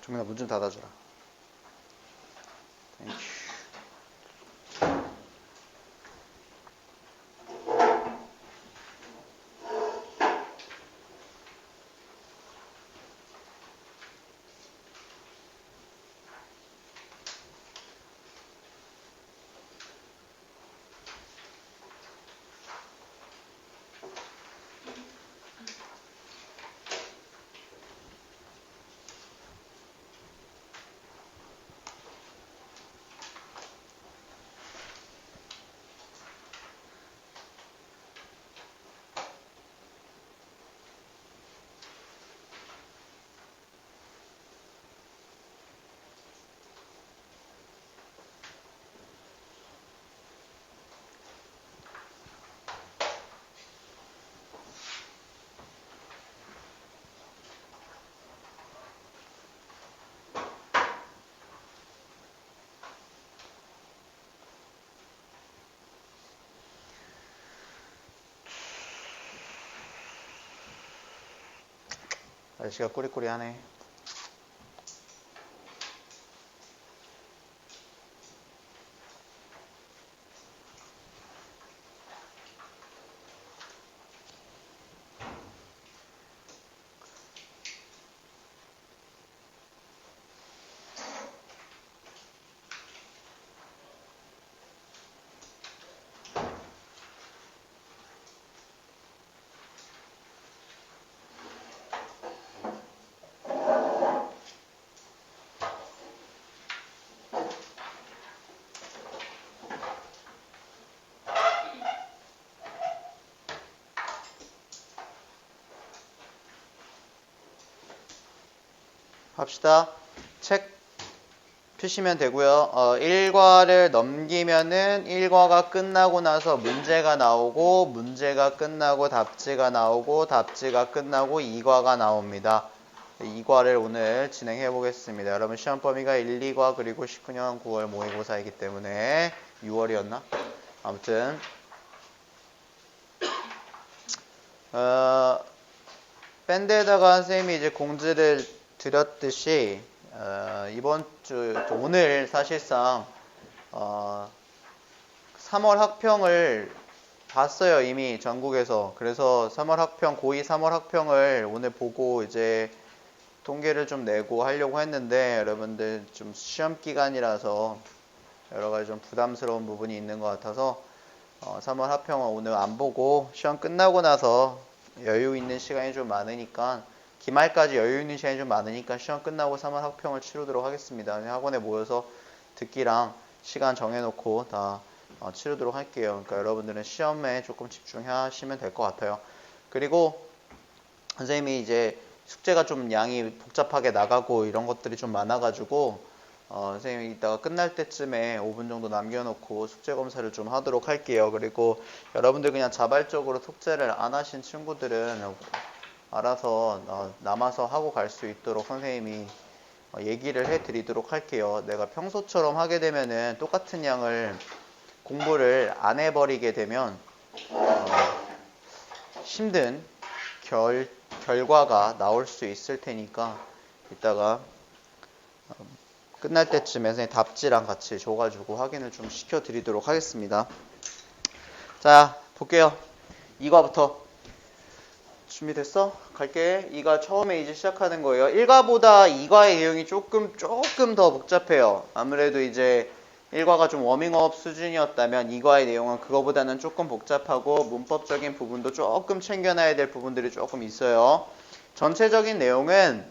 정민아 문 좀 닫아주라. 땡큐. 날씨가 꾸리꾸리하네. 합시다. 책 펴시면 되고요. 1과를 넘기면은 1과가 끝나고 나서 문제가 나오고, 문제가 끝나고 답지가 나오고, 답지가 끝나고 2과가 나옵니다. 2과를 오늘 진행해 보겠습니다. 여러분 시험 범위가 1, 2과 그리고 19년 9월 모의고사이기 때문에 6월이었나? 아무튼 밴드에다가 선생님이 이제 공지를 드렸듯이 이번 주 오늘 사실상 3월 학평을 봤어요. 이미 전국에서. 그래서 3월 학평 고2 3월 학평을 오늘 보고 이제 통계를 좀 내고 하려고 했는데 여러분들 좀 시험 기간이라서 여러 가지 좀 부담스러운 부분이 있는 것 같아서 3월 학평은 오늘 안 보고 시험 끝나고 나서 여유 있는 시간이 좀 많으니까 기말까지 여유 있는 시간이 좀 많으니까 시험 끝나고 3월 학평을 치르도록 하겠습니다. 학원에 모여서 듣기랑 시간 정해놓고 다 치르도록 할게요. 그러니까 여러분들은 시험에 조금 집중하시면 될 것 같아요. 그리고 선생님이 이제 숙제가 좀 양이 복잡하게 나가고 이런 것들이 좀 많아가지고 선생님이 이따가 끝날 때쯤에 5분 정도 남겨놓고 숙제 검사를 좀 하도록 할게요. 그리고 여러분들 그냥 자발적으로 숙제를 안 하신 친구들은 알아서 남아서 하고 갈 수 있도록 선생님이 얘기를 해드리도록 할게요. 내가 평소처럼 하게 되면은 똑같은 양을 공부를 안 해버리게 되면 힘든 결과가 나올 수 있을 테니까 이따가 끝날 때쯤에 선생님 답지랑 같이 줘가지고 확인을 좀 시켜드리도록 하겠습니다. 자, 볼게요. 2과부터 준비됐어? 갈게. 2과 처음에 이제 시작하는 거예요. 1과보다 2과의 내용이 조금 더 복잡해요. 아무래도 이제 1과가 좀 워밍업 수준이었다면 2과의 내용은 그거보다는 조금 복잡하고 문법적인 부분도 조금 챙겨놔야 될 부분들이 조금 있어요. 전체적인 내용은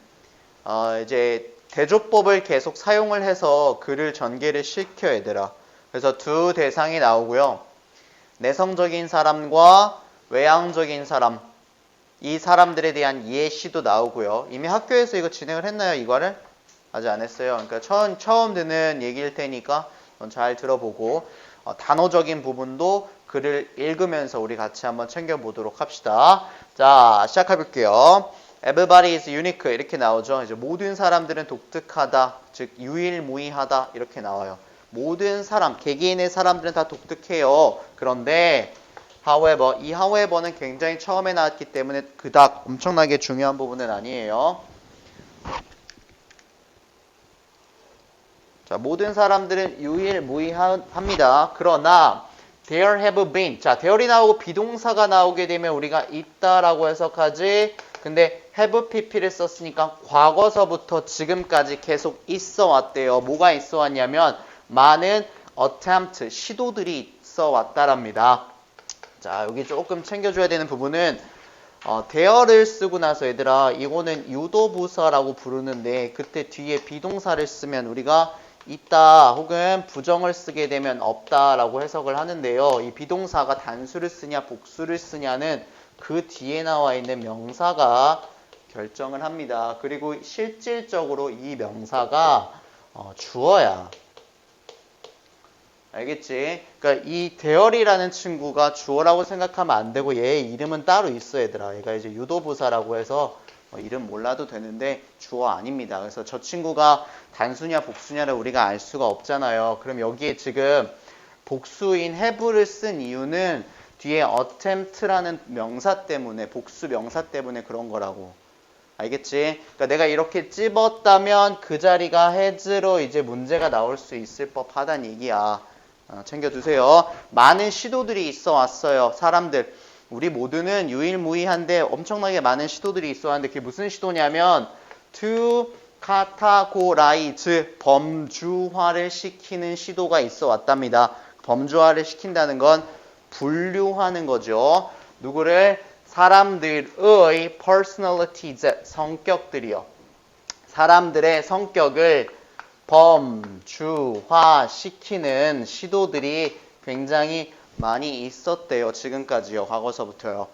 이제 대조법을 계속 사용을 해서 글을 전개를 시켜 얘들아. 그래서 두 대상이 나오고요. 내성적인 사람과 외향적인 사람, 이 사람들에 대한 예시도 나오고요. 이미 학교에서 이거 진행을 했나요? 이과를? 아직 안 했어요. 그러니까 처음 듣는 얘기일 테니까 잘 들어보고 단어적인 부분도 글을 읽으면서 우리 같이 한번 챙겨보도록 합시다. 자, 시작해볼게요. Everybody is unique 이렇게 나오죠. 이제 모든 사람들은 독특하다, 즉 유일무이하다 이렇게 나와요. 모든 사람, 개개인의 사람들은 다 독특해요. 그런데 however, 이 however는 굉장히 처음에 나왔기 때문에 그닥 엄청나게 중요한 부분은 아니에요. 자, 모든 사람들은 유일무이합니다. 그러나 there have been. 자, there이 나오고 비동사가 나오게 되면 우리가 있다라고 해석하지. 근데 have pp를 썼으니까 과거서부터 지금까지 계속 있어 왔대요. 뭐가 있어 왔냐면 많은 attempt, 시도들이 있어 왔다랍니다. 자, 여기 조금 챙겨줘야 되는 부분은 there를 쓰고 나서 얘들아 이거는 유도부사라고 부르는데 그때 뒤에 비동사를 쓰면 우리가 있다 혹은 부정을 쓰게 되면 없다라고 해석을 하는데요. 이 비동사가 단수를 쓰냐 복수를 쓰냐는 그 뒤에 나와 있는 명사가 결정을 합니다. 그리고 실질적으로 이 명사가 주어야. 알겠지? 그러니까 이 대열이라는 친구가 주어라고 생각하면 안 되고 얘의 이름은 따로 있어 얘들아. 얘가 이제 유도부사라고 해서 이름 몰라도 되는데 주어 아닙니다. 그래서 저 친구가 단수냐 복수냐를 우리가 알 수가 없잖아요. 그럼 여기에 지금 복수인 have를 쓴 이유는 뒤에 attempt라는 명사 때문에 복수 명사 때문에 그런 거라고. 알겠지? 그러니까 내가 이렇게 찝었다면 그 자리가 has로 이제 문제가 나올 수 있을 법하다는 얘기야. 챙겨두세요. 많은 시도들이 있어 왔어요. 사람들. 우리 모두는 유일무이한데 엄청나게 많은 시도들이 있어 왔는데 그게 무슨 시도냐면 to categorize, 범주화를 시키는 시도가 있어 왔답니다. 범주화를 시킨다는 건 분류하는 거죠. 누구를? 사람들의 personalities, 성격들이요. 사람들의 성격을 범주화시키는 시도들이 굉장히 많이 있었대요. 지금까지요. 과거서부터요.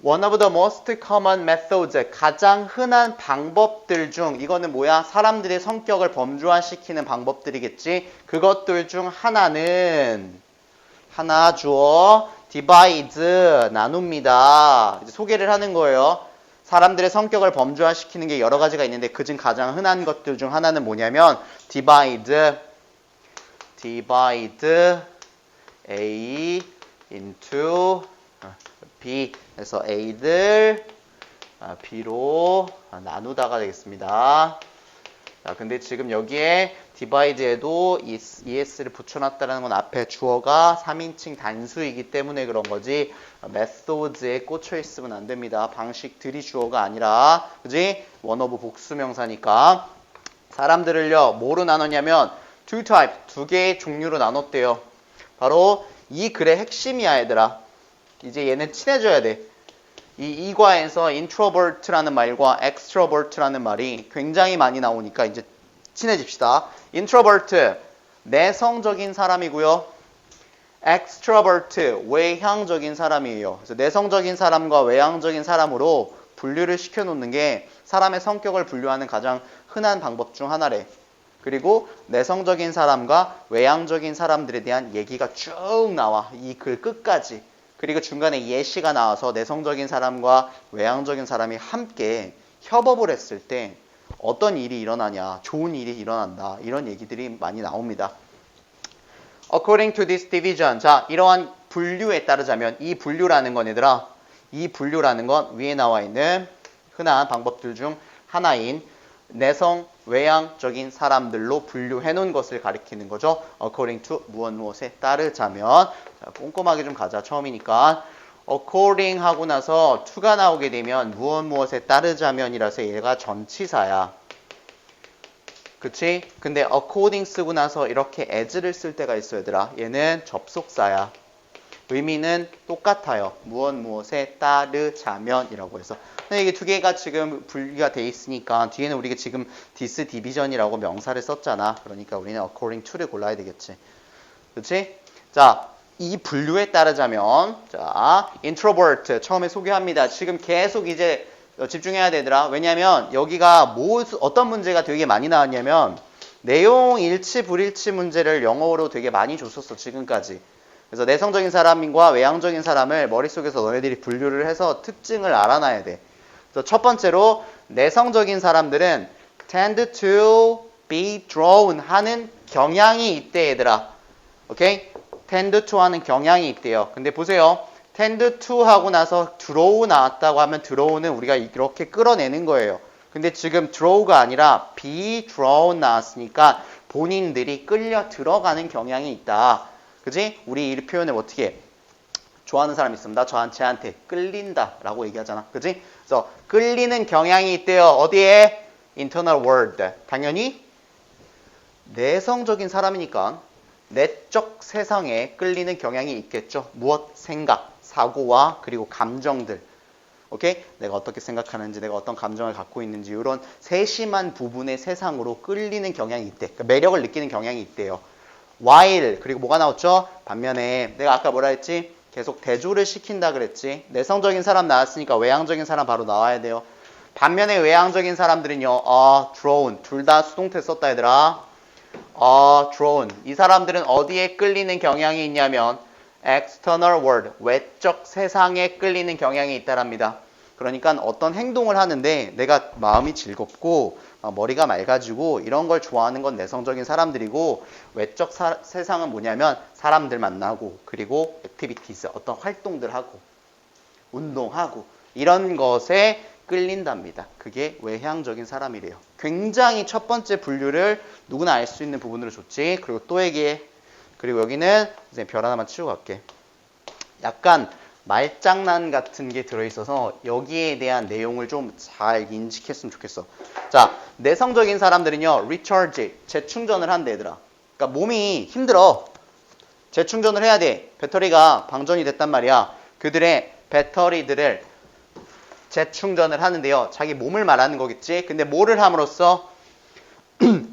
One of the most common methods, 가장 흔한 방법들 중 이거는 뭐야? 사람들의 성격을 범주화시키는 방법들이겠지. 그것들 중 하나는 하나 주어 divide, 나눕니다. 이제 소개를 하는 거예요. 사람들의 성격을 범주화시키는 게 여러 가지가 있는데 그중 가장 흔한 것들 중 하나는 뭐냐면 divide A into B. 그래서 A들 B로 나누다가 되겠습니다. 자, 근데 지금 여기에 divide에도 es를 붙여놨다는 건 앞에 주어가 3인칭 단수이기 때문에 그런 거지 methods에 꽂혀 있으면 안 됩니다. 방식들이 주어가 아니라 그지? one of 복수명사니까 사람들을요 뭐로 나눴냐면 two type, 두 개의 종류로 나눴대요. 바로 이 글의 핵심이야 얘들아. 이제 얘는 친해져야 돼. 이 이과에서 introvert라는 말과 extrovert라는 말이 굉장히 많이 나오니까 이제 친해집시다. introvert, 내성적인 사람이고요. extrovert, 외향적인 사람이에요. 그래서 내성적인 사람과 외향적인 사람으로 분류를 시켜놓는 게 사람의 성격을 분류하는 가장 흔한 방법 중 하나래. 그리고 내성적인 사람과 외향적인 사람들에 대한 얘기가 쭉 나와. 이 글 끝까지. 그리고 중간에 예시가 나와서 내성적인 사람과 외향적인 사람이 함께 협업을 했을 때 어떤 일이 일어나냐, 좋은 일이 일어난다. 이런 얘기들이 많이 나옵니다. According to this division. 자, 이러한 분류에 따르자면 이 분류라는 건 얘들아. 이 분류라는 건 위에 나와 있는 흔한 방법들 중 하나인 내성, 외향적인 사람들로 분류해 놓은 것을 가리키는 거죠. According to 무엇에 따르자면. 자, 꼼꼼하게 좀 가자. 처음이니까. according 하고 나서 to가 나오게 되면 무엇에 따르자면이라서 얘가 전치사야. 그치? 근데 according 쓰고 나서 이렇게 as를 쓸 때가 있어요, 얘들아. 얘는 접속사야. 의미는 똑같아요. 무엇에 따르자면이라고 해서. 근데 이게 두 개가 지금 분리가 돼 있으니까 뒤에는 우리가 지금 this division이라고 명사를 썼잖아. 그러니까 우리는 according to를 골라야 되겠지. 그치? 자, 이 분류에 따르자면 자, introvert 처음에 소개합니다. 지금 계속 이제 집중해야 되더라. 왜냐면 여기가 어떤 문제가 되게 많이 나왔냐면 내용 일치 불일치 문제를 영어로 되게 많이 줬었어. 지금까지. 그래서 내성적인 사람과 외향적인 사람을 머릿속에서 너네들이 분류를 해서 특징을 알아놔야 돼. 그래서 첫 번째로 내성적인 사람들은 tend to be drawn 하는 경향이 있대 얘들아. 오케이? tend to 하는 경향이 있대요. 근데 보세요. tend to 하고 나서 draw 나왔다고 하면 draw는 우리가 이렇게 끌어내는 거예요. 근데 지금 draw가 아니라 be drawn 나왔으니까 본인들이 끌려 들어가는 경향이 있다. 그지? 우리 이 표현을 어떻게 해? 좋아하는 사람이 있으면 나 쟤한테 끌린다 라고 얘기하잖아. 그지? 그래서 끌리는 경향이 있대요. 어디에? internal world. 당연히 내성적인 사람이니까 내적 세상에 끌리는 경향이 있겠죠. 무엇? 생각, 사고와 그리고 감정들. 오케이? 내가 어떻게 생각하는지, 내가 어떤 감정을 갖고 있는지 이런 세심한 부분의 세상으로 끌리는 경향이 있대. 그러니까 매력을 느끼는 경향이 있대요. while 그리고 뭐가 나왔죠? 반면에 내가 아까 뭐라 했지? 계속 대조를 시킨다 그랬지. 내성적인 사람 나왔으니까 외향적인 사람 바로 나와야 돼요. 반면에 외향적인 사람들은요. drawn 둘 다 수동태 썼다 얘들아. drawn 이 사람들은 어디에 끌리는 경향이 있냐면 external world 외적 세상에 끌리는 경향이 있다랍니다. 그러니까 어떤 행동을 하는데 내가 마음이 즐겁고 머리가 맑아지고 이런 걸 좋아하는 건 내성적인 사람들이고 외적 세상은 뭐냐면 사람들 만나고 그리고 액티비티스 어떤 활동들 하고 운동하고 이런 것에 끌린답니다. 그게 외향적인 사람이래요. 굉장히 첫 번째 분류를 누구나 알 수 있는 부분으로 줬지. 그리고 또 얘기해. 그리고 여기는 이제 별 하나만 치우고 갈게. 약간 말장난 같은 게 들어있어서 여기에 대한 내용을 좀 잘 인식했으면 좋겠어. 자, 내성적인 사람들은요. recharge, 재충전을 한대 얘들아. 그러니까 몸이 힘들어. 재충전을 해야 돼. 배터리가 방전이 됐단 말이야. 그들의 배터리들을 재충전을 하는데요. 자기 몸을 말하는 거겠지. 근데 뭐를 함으로써?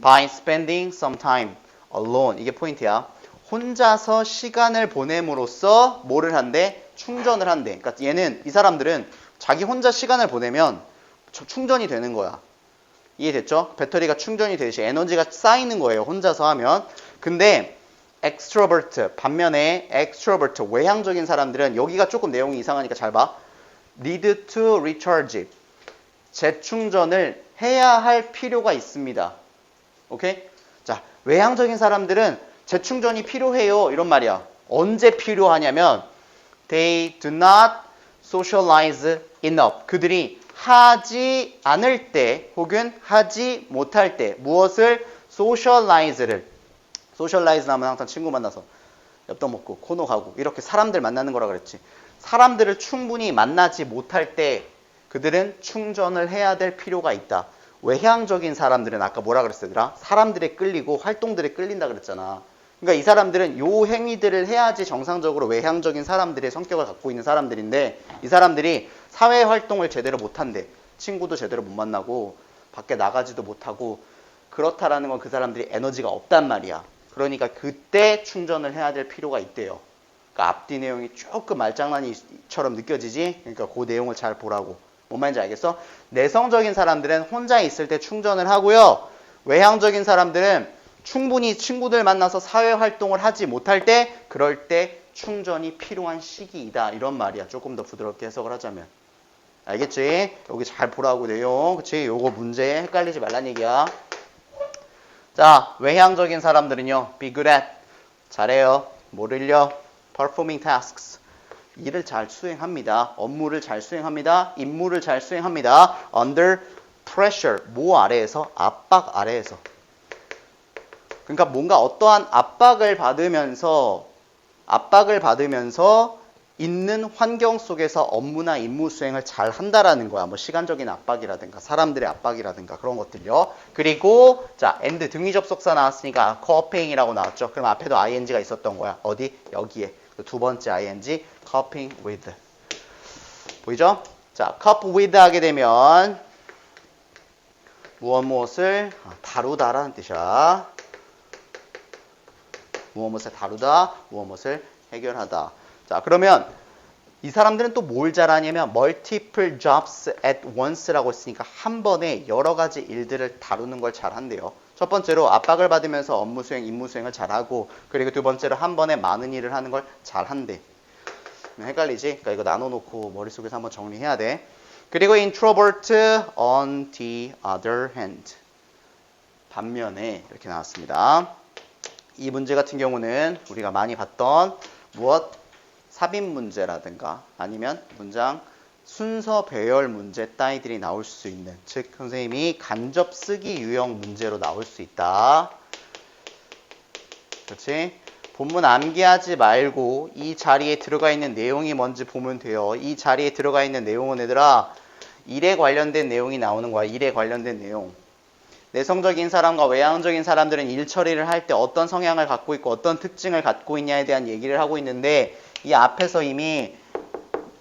by spending some time alone. 이게 포인트야. 혼자서 시간을 보냄으로써 뭐를 한대? 충전을 한대. 그러니까 얘는 이 사람들은 자기 혼자 시간을 보내면 충전이 되는 거야. 이해됐죠? 배터리가 충전이 되듯이 에너지가 쌓이는 거예요. 혼자서 하면. 근데 extrovert 반면에 extrovert 외향적인 사람들은 여기가 조금 내용이 이상하니까 잘 봐. need to recharge 재충전을 해야 할 필요가 있습니다. 오케이? 자, 외향적인 사람들은 재충전이 필요해요. 이런 말이야. 언제 필요하냐면 they do not socialize enough. 그들이 하지 않을 때 혹은 하지 못할 때 무엇을? socialize를 socialize 하면 항상 친구 만나서 엽떡 먹고 코노 가고 이렇게 사람들 만나는 거라 그랬지. 사람들을 충분히 만나지 못할 때 그들은 충전을 해야 될 필요가 있다. 외향적인 사람들은 아까 뭐라 그랬었더라? 사람들에 끌리고 활동들에 끌린다 그랬잖아. 그러니까 이 사람들은 요 행위들을 해야지 정상적으로 외향적인 사람들의 성격을 갖고 있는 사람들인데 이 사람들이 사회 활동을 제대로 못한대. 친구도 제대로 못 만나고 밖에 나가지도 못하고 그렇다라는 건 그 사람들이 에너지가 없단 말이야. 그러니까 그때 충전을 해야 될 필요가 있대요. 그러니까 앞뒤 내용이 조금 말장난이처럼 느껴지지? 그러니까 그 내용을 잘 보라고. 뭔 말인지 알겠어? 내성적인 사람들은 혼자 있을 때 충전을 하고요. 외향적인 사람들은 충분히 친구들 만나서 사회활동을 하지 못할 때 그럴 때 충전이 필요한 시기이다. 이런 말이야. 조금 더 부드럽게 해석을 하자면. 알겠지? 여기 잘 보라고 내용. 그치? 요거 문제 헷갈리지 말란 얘기야. 자, 외향적인 사람들은요. be good at. 잘해요. 뭐를요? performing tasks. 일을 잘 수행합니다. 업무를 잘 수행합니다. 임무를 잘 수행합니다. under pressure. 뭐 아래에서? 압박 아래에서. 그러니까 뭔가 어떠한 압박을 받으면서 있는 환경 속에서 업무나 임무 수행을 잘 한다라는 거야. 뭐 시간적인 압박이라든가 사람들의 압박이라든가 그런 것들요. 그리고 자, and 등위 접속사 나왔으니까 coping이라고 나왔죠. 그럼 앞에도 ing가 있었던 거야. 어디? 여기에. 두 번째 ing coping with. 보이죠? 자, cope with 하게 되면 무엇을 다루다라는 뜻이야. 무엇을 다루다, 무엇을 해결하다. 자, 그러면 이 사람들은 또 뭘 잘하냐면 multiple jobs at once라고 했으니까 한 번에 여러 가지 일들을 다루는 걸 잘한대요. 첫 번째로 압박을 받으면서 업무 수행, 임무 수행을 잘하고 그리고 두 번째로 한 번에 많은 일을 하는 걸 잘한대. 헷갈리지? 그러니까 이거 나눠놓고 머릿속에서 한번 정리해야 돼. 그리고 introvert on the other hand. 반면에 이렇게 나왔습니다. 이 문제 같은 경우는 우리가 많이 봤던 무엇? 삽입 문제라든가 아니면 문장 순서 배열 문제 따위들이 나올 수 있는 즉 선생님이 간접 쓰기 유형 문제로 나올 수 있다. 그렇지? 본문 암기하지 말고 이 자리에 들어가 있는 내용이 뭔지 보면 돼요. 이 자리에 들어가 있는 내용은 얘들아 일에 관련된 내용이 나오는 거야. 일에 관련된 내용. 내성적인 사람과 외향적인 사람들은 일 처리를 할 때 어떤 성향을 갖고 있고 어떤 특징을 갖고 있냐에 대한 얘기를 하고 있는데 이 앞에서 이미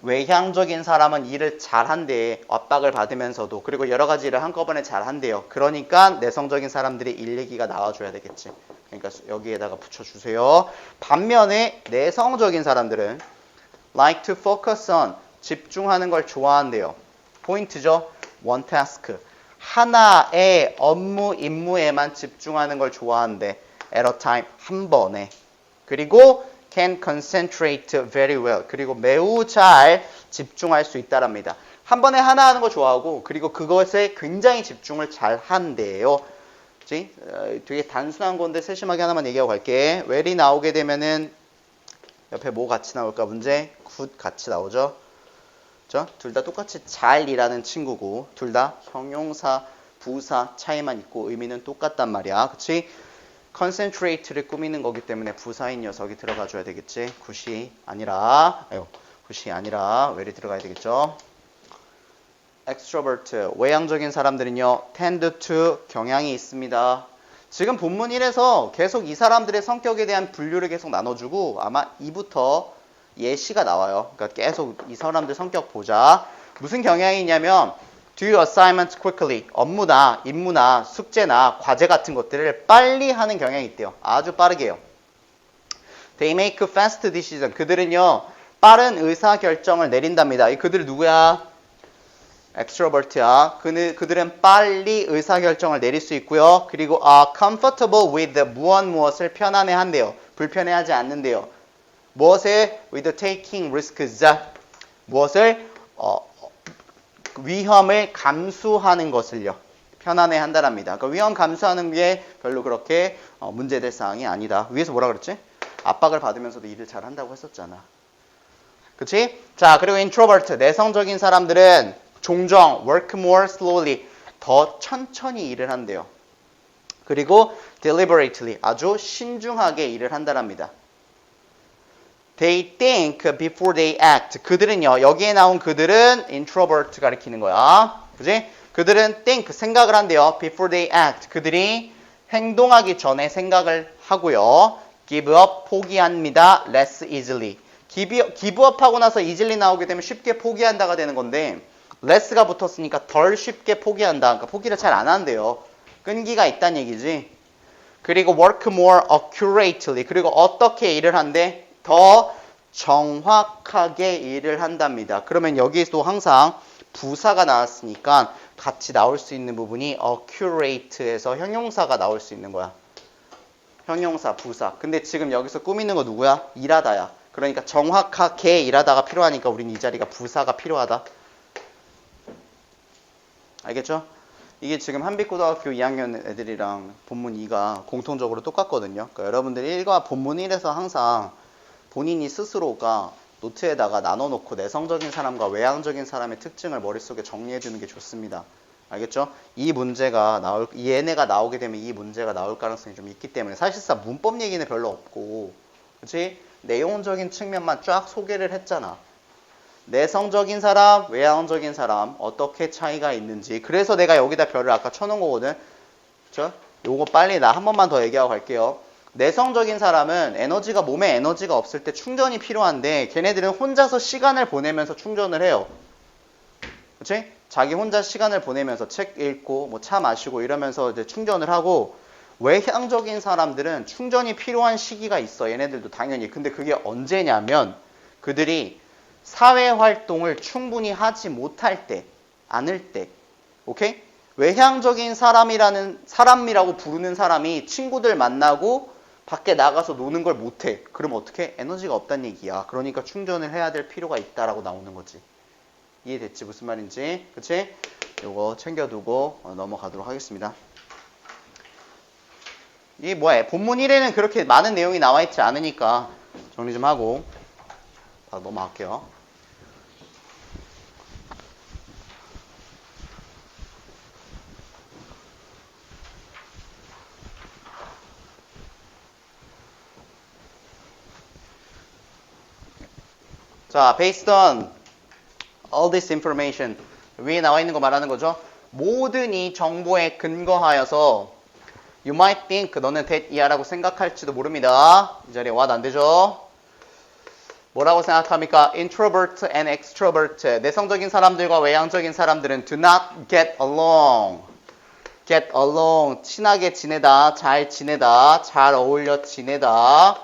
외향적인 사람은 일을 잘한대. 압박을 받으면서도. 그리고 여러 가지 일을 한꺼번에 잘한대요. 그러니까 내성적인 사람들이 일 얘기가 나와줘야 되겠지. 그러니까 여기에다가 붙여주세요. 반면에 내성적인 사람들은 like to focus on 집중하는 걸 좋아한대요. 포인트죠. one task. 하나의 업무, 임무에만 집중하는 걸 좋아한대. at a time. 한 번에. 그리고 can concentrate very well. 그리고 매우 잘 집중할 수 있다랍니다. 한 번에 하나 하는 거 좋아하고 그리고 그것에 굉장히 집중을 잘 한대요. 그치? 되게 단순한 건데 세심하게 하나만 얘기하고 갈게. well이 나오게 되면은 옆에 뭐 같이 나올까 문제? good 같이 나오죠. 둘 다 똑같이 잘 일하는 친구고 둘 다 형용사, 부사 차이만 있고 의미는 똑같단 말이야. 그치? concentrate를 꾸미는 거기 때문에 부사인 녀석이 들어가 줘야 되겠지. 굿이 아니라 well이 들어가야 되겠죠. extrovert 외향적인 사람들은요 tend to 경향이 있습니다. 지금 본문 1에서 계속 이 사람들의 성격에 대한 분류를 계속 나눠주고 아마 2부터 예시가 나와요. 그러니까 계속 이 사람들 성격 보자. 무슨 경향이 있냐면 do your assignments quickly. 업무나 임무나 숙제나 과제 같은 것들을 빨리 하는 경향이 있대요. 아주 빠르게요. They make fast decision. 그들은요 빠른 의사결정을 내린답니다. 그들 누구야? extrovert야. 그들은 빨리 의사결정을 내릴 수 있고요. 그리고 comfortable with 무엇을 편안해한대요. 불편해하지 않는데요. 무엇에 with taking risks. 무엇을 위험을 감수하는 것을요. 편안해 한다랍니다. 그러니까 위험 감수하는 게 별로 그렇게 문제될 사항이 아니다. 위에서 뭐라 그랬지? 압박을 받으면서도 일을 잘 한다고 했었잖아. 그치? 자, 그리고 introvert, 내성적인 사람들은 종종 work more slowly, 더 천천히 일을 한대요. 그리고 deliberately, 아주 신중하게 일을 한다랍니다. They think before they act. 그들은요, 여기에 나온 그들은 introvert 가리키는 거야. 그지? 그들은 think, 생각을 한대요. Before they act. 그들이 행동하기 전에 생각을 하고요. Give up, 포기합니다. Less easily. Give up 하고 나서 easily 나오게 되면 쉽게 포기한다가 되는 건데 less가 붙었으니까 덜 쉽게 포기한다. 그러니까 포기를 잘 안 한대요. 끈기가 있다는 얘기지. 그리고 work more accurately. 그리고 어떻게 일을 한대? 더 정확하게 일을 한답니다. 그러면 여기에도 항상 부사가 나왔으니까 같이 나올 수 있는 부분이 accurate에서 형용사가 나올 수 있는 거야. 형용사, 부사. 근데 지금 여기서 꾸미는 거 누구야? 일하다야. 그러니까 정확하게 일하다가 필요하니까 우린 이 자리가 부사가 필요하다. 알겠죠? 이게 지금 한빛고등학교 2학년 애들이랑 본문 2가 공통적으로 똑같거든요. 그러니까 여러분들 1과 본문 1에서 항상 본인이 스스로가 노트에다가 나눠놓고 내성적인 사람과 외향적인 사람의 특징을 머릿속에 정리해주는 게 좋습니다. 알겠죠? 얘네가 나오게 되면 이 문제가 나올 가능성이 좀 있기 때문에 사실상 문법 얘기는 별로 없고, 그치? 내용적인 측면만 쫙 소개를 했잖아. 내성적인 사람, 외향적인 사람 어떻게 차이가 있는지. 그래서 내가 여기다 별을 아까 쳐놓은 거거든. 그쵸? 요거 빨리 나 한 번만 더 얘기하고 갈게요. 내성적인 사람은 몸에 에너지가 없을 때 충전이 필요한데 걔네들은 혼자서 시간을 보내면서 충전을 해요. 그치? 자기 혼자 시간을 보내면서 책 읽고 뭐 차 마시고 이러면서 이제 충전을 하고, 외향적인 사람들은 충전이 필요한 시기가 있어. 얘네들도 당연히. 근데 그게 언제냐면 그들이 사회활동을 충분히 하지 못할 때, 않을 때. 오케이? 외향적인 사람이라고 부르는 사람이 친구들 만나고 밖에 나가서 노는 걸 못해. 그럼 어떻게? 에너지가 없다는 얘기야. 그러니까 충전을 해야 될 필요가 있다라고 나오는 거지. 이해됐지? 무슨 말인지. 그치? 요거 챙겨두고 넘어가도록 하겠습니다. 이게 뭐야? 본문 1에는 그렇게 많은 내용이 나와 있지 않으니까 정리 좀 하고 넘어갈게요. 자, based on all this information. 위에 나와 있는 거 말하는 거죠. 모든 이 정보에 근거하여서 you might think 너는 that 이하라고 생각할지도 모릅니다. 이 자리에 what 안 되죠. 뭐라고 생각합니까? introvert and extrovert. 내성적인 사람들과 외향적인 사람들은 do not get along. get along. 친하게 지내다, 잘 지내다, 잘 어울려 지내다.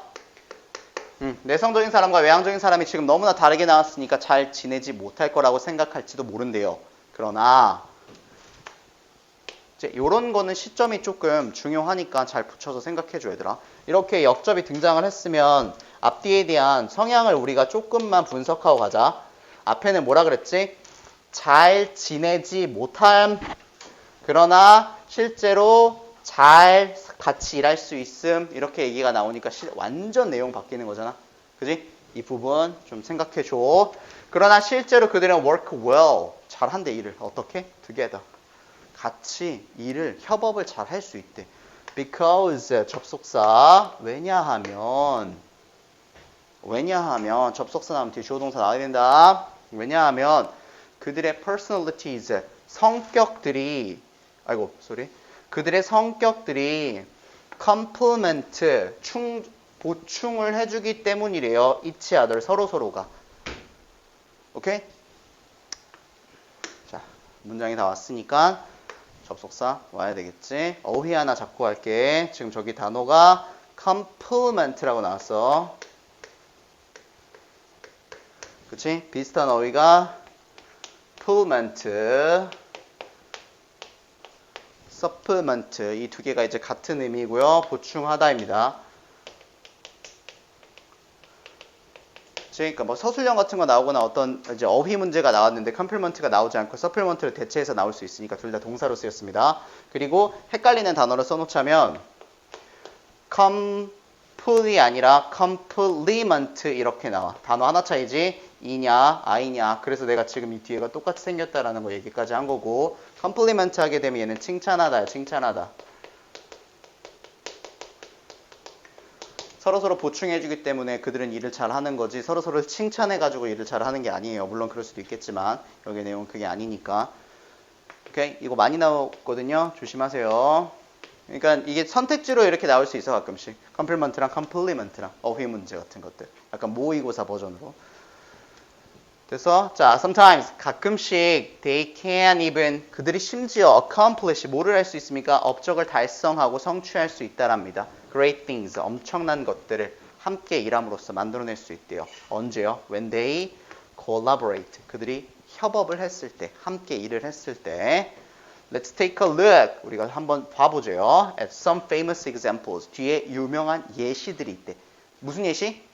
내성적인 사람과 외향적인 사람이 지금 너무나 다르게 나왔으니까 잘 지내지 못할 거라고 생각할지도 모른대요. 그러나 이제 이런 거는 시점이 조금 중요하니까 잘 붙여서 생각해줘 얘들아. 이렇게 역접이 등장을 했으면 앞뒤에 대한 성향을 우리가 조금만 분석하고 가자. 앞에는 뭐라 그랬지? 잘 지내지 못함. 그러나 실제로 잘 같이 일할 수 있음. 이렇게 얘기가 나오니까 완전 내용 바뀌는 거잖아. 그지? 이 부분 좀 생각해줘. 그러나 실제로 그들은 work well. 잘한대 일을. 어떻게? together. 같이 일을, 협업을 잘 할 수 있대. because 접속사. 왜냐하면 접속사 나오면 뒤에 주어동사 나와야 된다. 왜냐하면 그들의 personalities, 그들의 성격들이 complement, 보충을 해주기 때문이래요. each other, 서로가. 오케이? 자, 문장이 다 왔으니까 접속사 와야 되겠지. 어휘 하나 잡고 갈게. 지금 저기 단어가 complement라고 나왔어. 그치? 비슷한 어휘가 supplement, supplement 이 두 개가 이제 같은 의미고요. 보충하다입니다. 그러니까 뭐 서술형 같은 거 나오거나 어떤 이제 어휘 문제가 나왔는데 컴플리먼트가 나오지 않고 서플리먼트를 대체해서 나올 수 있으니까 둘 다 동사로 쓰였습니다. 그리고 헷갈리는 단어를 써놓자면 comple이 아니라 complement 이렇게 나와. 단어 하나 차이지. 이냐 아이냐. 그래서 내가 지금 이 뒤에가 똑같이 생겼다라는 거 얘기까지 한 거고, complement 하게 되면 얘는 칭찬하다야. 칭찬하다. 서로서로 보충해주기 때문에 그들은 일을 잘하는 거지 서로서로 칭찬해가지고 일을 잘하는 게 아니에요. 물론 그럴 수도 있겠지만 여기 내용은 그게 아니니까. 오케이? 이거 많이 나오거든요. 조심하세요. 그러니까 이게 선택지로 이렇게 나올 수 있어 가끔씩. 컴플리먼트랑 컴플리먼트랑 어휘 문제 같은 것들. 약간 모의고사 버전으로. 그래서 자, sometimes 가끔씩 they can even 그들이 심지어 accomplish 뭐를 할 수 있습니까? 업적을 달성하고 성취할 수 있다랍니다. great things 엄청난 것들을 함께 일함으로써 만들어낼 수 있대요. 언제요? when they collaborate 그들이 협업을 했을 때, 함께 일을 했을 때. Let's take a look. 우리가 한번 봐보죠. At some famous examples. 뒤에 유명한 예시들이 있대. 무슨 예시?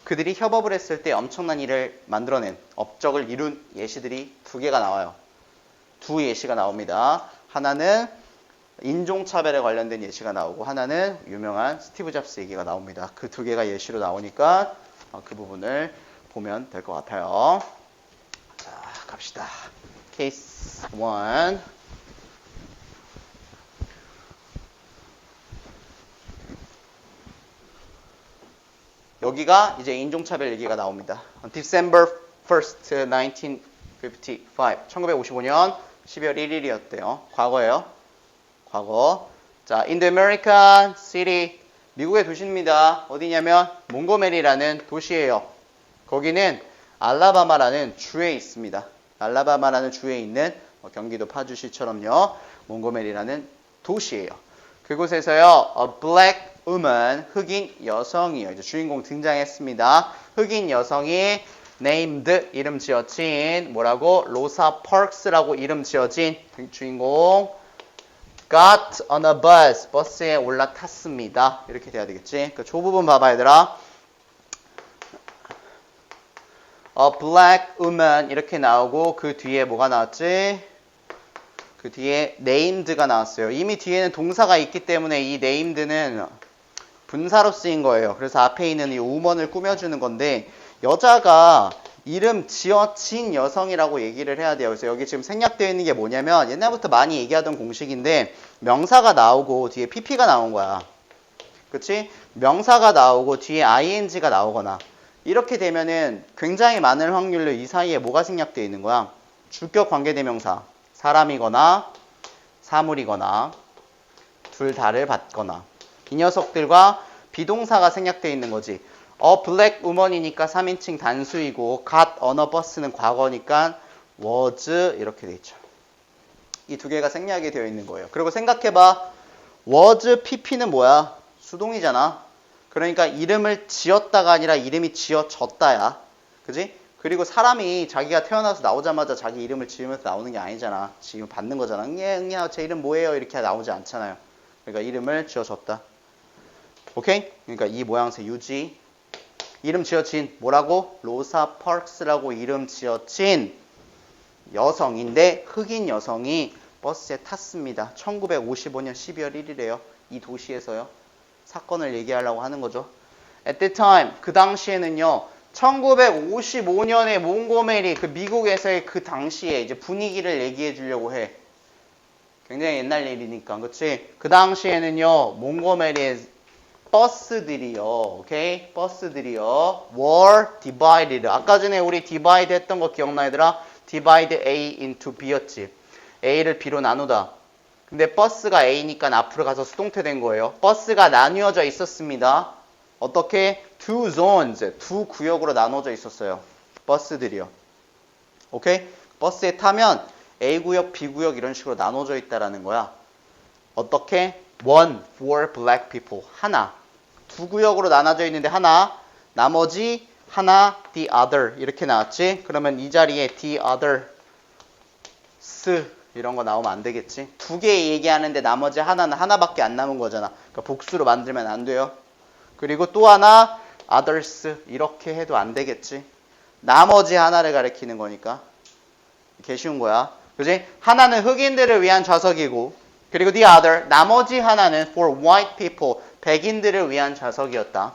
그들이 협업을 했을 때 엄청난 일을 만들어낸, 업적을 이룬 예시들이 두 개가 나와요. 두 예시가 나옵니다. 하나는 인종차별에 관련된 예시가 나오고 하나는 유명한 스티브 잡스 얘기가 나옵니다. 그 두 개가 예시로 나오니까 그 부분을 보면 될 것 같아요. 자, 갑시다. 케이스 1. 여기가 이제 인종차별 얘기가 나옵니다. December 1st, 1955. 1955년 12월 1일이었대요. 과거예요. 과거. 자, in the American city. 미국의 도시입니다. 어디냐면 몽고메리라는 도시예요. 거기는 알라바마라는 주에 있습니다. 알라바마라는 주에 있는 경기도 파주시처럼요. 몽고메리라는 도시예요. 그곳에서요. A black woman, 흑인 여성이요. 이제 주인공 등장했습니다. 흑인 여성이 named, 이름 지어진, 뭐라고? 로사 파크스라고 이름 지어진 주인공 got on a bus, 버스에 올라탔습니다. 이렇게 돼야 되겠지? 그 조 부분 봐봐 얘들아. A black woman 이렇게 나오고 그 뒤에 뭐가 나왔지? 그 뒤에 named가 나왔어요. 이미 뒤에는 동사가 있기 때문에 이 named는 분사로 쓰인 거예요. 그래서 앞에 있는 이 woman을 꾸며주는 건데 여자가 이름 지어진 여성이라고 얘기를 해야 돼요. 그래서 여기 지금 생략되어 있는 게 뭐냐면 옛날부터 많이 얘기하던 공식인데 명사가 나오고 뒤에 pp가 나온 거야. 그치? 명사가 나오고 뒤에 ing가 나오거나 이렇게 되면은 굉장히 많은 확률로 이 사이에 뭐가 생략되어 있는 거야? 주격 관계대명사, 사람이거나 사물이거나 둘 다를 받거나 이 녀석들과 비동사가 생략되어 있는 거지. black woman이니까 3인칭 단수이고 got on a bus는 과거니까 was 이렇게 돼 있죠. 이 두 개가 생략이 되어 있는 거예요. 그리고 생각해봐. was pp는 뭐야? 수동이잖아. 그러니까 이름을 지었다가 아니라 이름이 지어졌다야. 그지? 그리고 사람이 자기가 태어나서 나오자마자 자기 이름을 지으면서 나오는 게 아니잖아. 지금 받는 거잖아. 응야 제 이름 뭐예요? 이렇게 나오지 않잖아요. 그러니까 이름을 지어줬다. 오케이? 그러니까 이 모양새 유지. 이름 지어진 뭐라고? 로사 파크스라고 이름 지어진 여성인데 흑인 여성이 버스에 탔습니다. 1955년 12월 1일에요. 이 도시에서요. 사건을 얘기하려고 하는 거죠. At that time, 그 당시에는요. 1955년에 몽고메리 그 미국에서의 그 당시에 이제 분위기를 얘기해 주려고 해. 굉장히 옛날 일이니까, 그렇지? 그 당시에는요, 몽고메리의 버스들이요, 오케이? 버스들이요, were divided. 아까 전에 우리 divide 했던 거 기억나, 얘들아? divide A into B였지. A를 B로 나누다. 근데 버스가 A니까 앞으로 가서 수동태 된 거예요. 버스가 나뉘어져 있었습니다. 어떻게? two zones, 두 구역으로 나눠져 있었어요. 버스들이요. 오케이? 버스에 타면 A구역, B구역 이런 식으로 나눠져 있다라는 거야. 어떻게? One for black people. 하나. 두 구역으로 나눠져 있는데 하나. 나머지 하나, the other. 이렇게 나왔지? 그러면 이 자리에 the others 이런 거 나오면 안 되겠지? 두 개 얘기하는데 나머지 하나는 하나밖에 안 남은 거잖아. 그러니까 복수로 만들면 안 돼요. 그리고 또 하나, others. 이렇게 해도 안 되겠지? 나머지 하나를 가리키는 거니까. 이렇게 쉬운 거야. 그지? 하나는 흑인들을 위한 좌석이고, 그리고 the other, 나머지 하나는 for white people, 백인들을 위한 좌석이었다.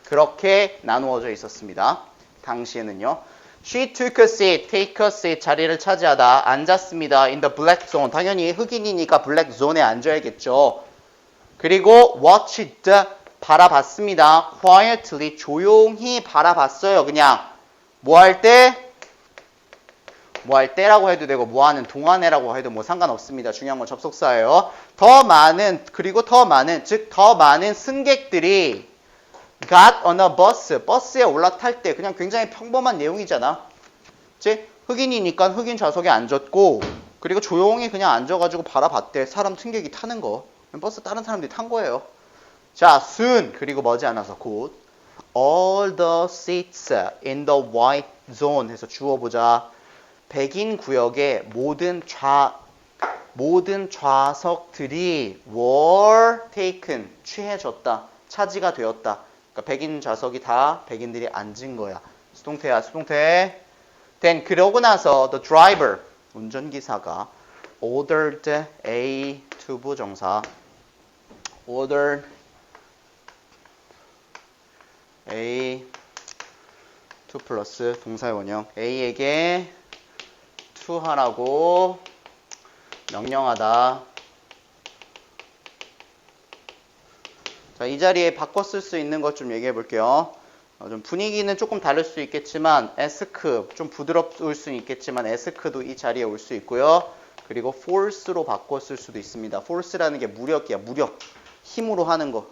그렇게 나누어져 있었습니다. 당시에는요. She took a seat, take a seat, 자리를 차지하다, 앉았습니다. In the black zone. 당연히 흑인이니까 black zone에 앉아야겠죠. 그리고 watched, 바라봤습니다. Quietly, 조용히 바라봤어요. 그냥 뭐 할 때? 뭐 할 때라고 해도 되고 뭐 하는 동안에라고 해도 뭐 상관없습니다. 중요한 건 접속사예요. 더 많은, 그리고 더 많은, 즉 더 많은 승객들이 got on a bus, 버스에 올라탈 때 그냥 굉장히 평범한 내용이잖아. 그치? 흑인이니까 흑인 좌석에 앉았고 그리고 조용히 그냥 앉아가지고 바라봤대. 사람 승객이 타는 거. 버스 다른 사람들이 탄 거예요. 자, soon, 그리고 머지않아서 곧 all the seats in the white zone 해서 주어보자. 백인 구역의 모든 좌석들이 were taken, 취해졌다. 차지가 되었다. 그러니까 백인 좌석이 다 백인들이 앉은 거야. 수동태야, 수동태. then 그러고 나서 the driver, 운전기사가 ordered A 투부정사 ordered A 2 플러스 동사의 원형 A에게 to 하라고 명령하다. 자, 이 자리에 바꿔 쓸 수 있는 것 좀 얘기해 볼게요. 좀 분위기는 조금 다를 수 있겠지만 ask, 좀 부드러울 수는 있겠지만 ask도 이 자리에 올 수 있고요. 그리고 force로 바꿔 쓸 수도 있습니다. force라는 게 무력이야. 무력. 힘으로 하는 거.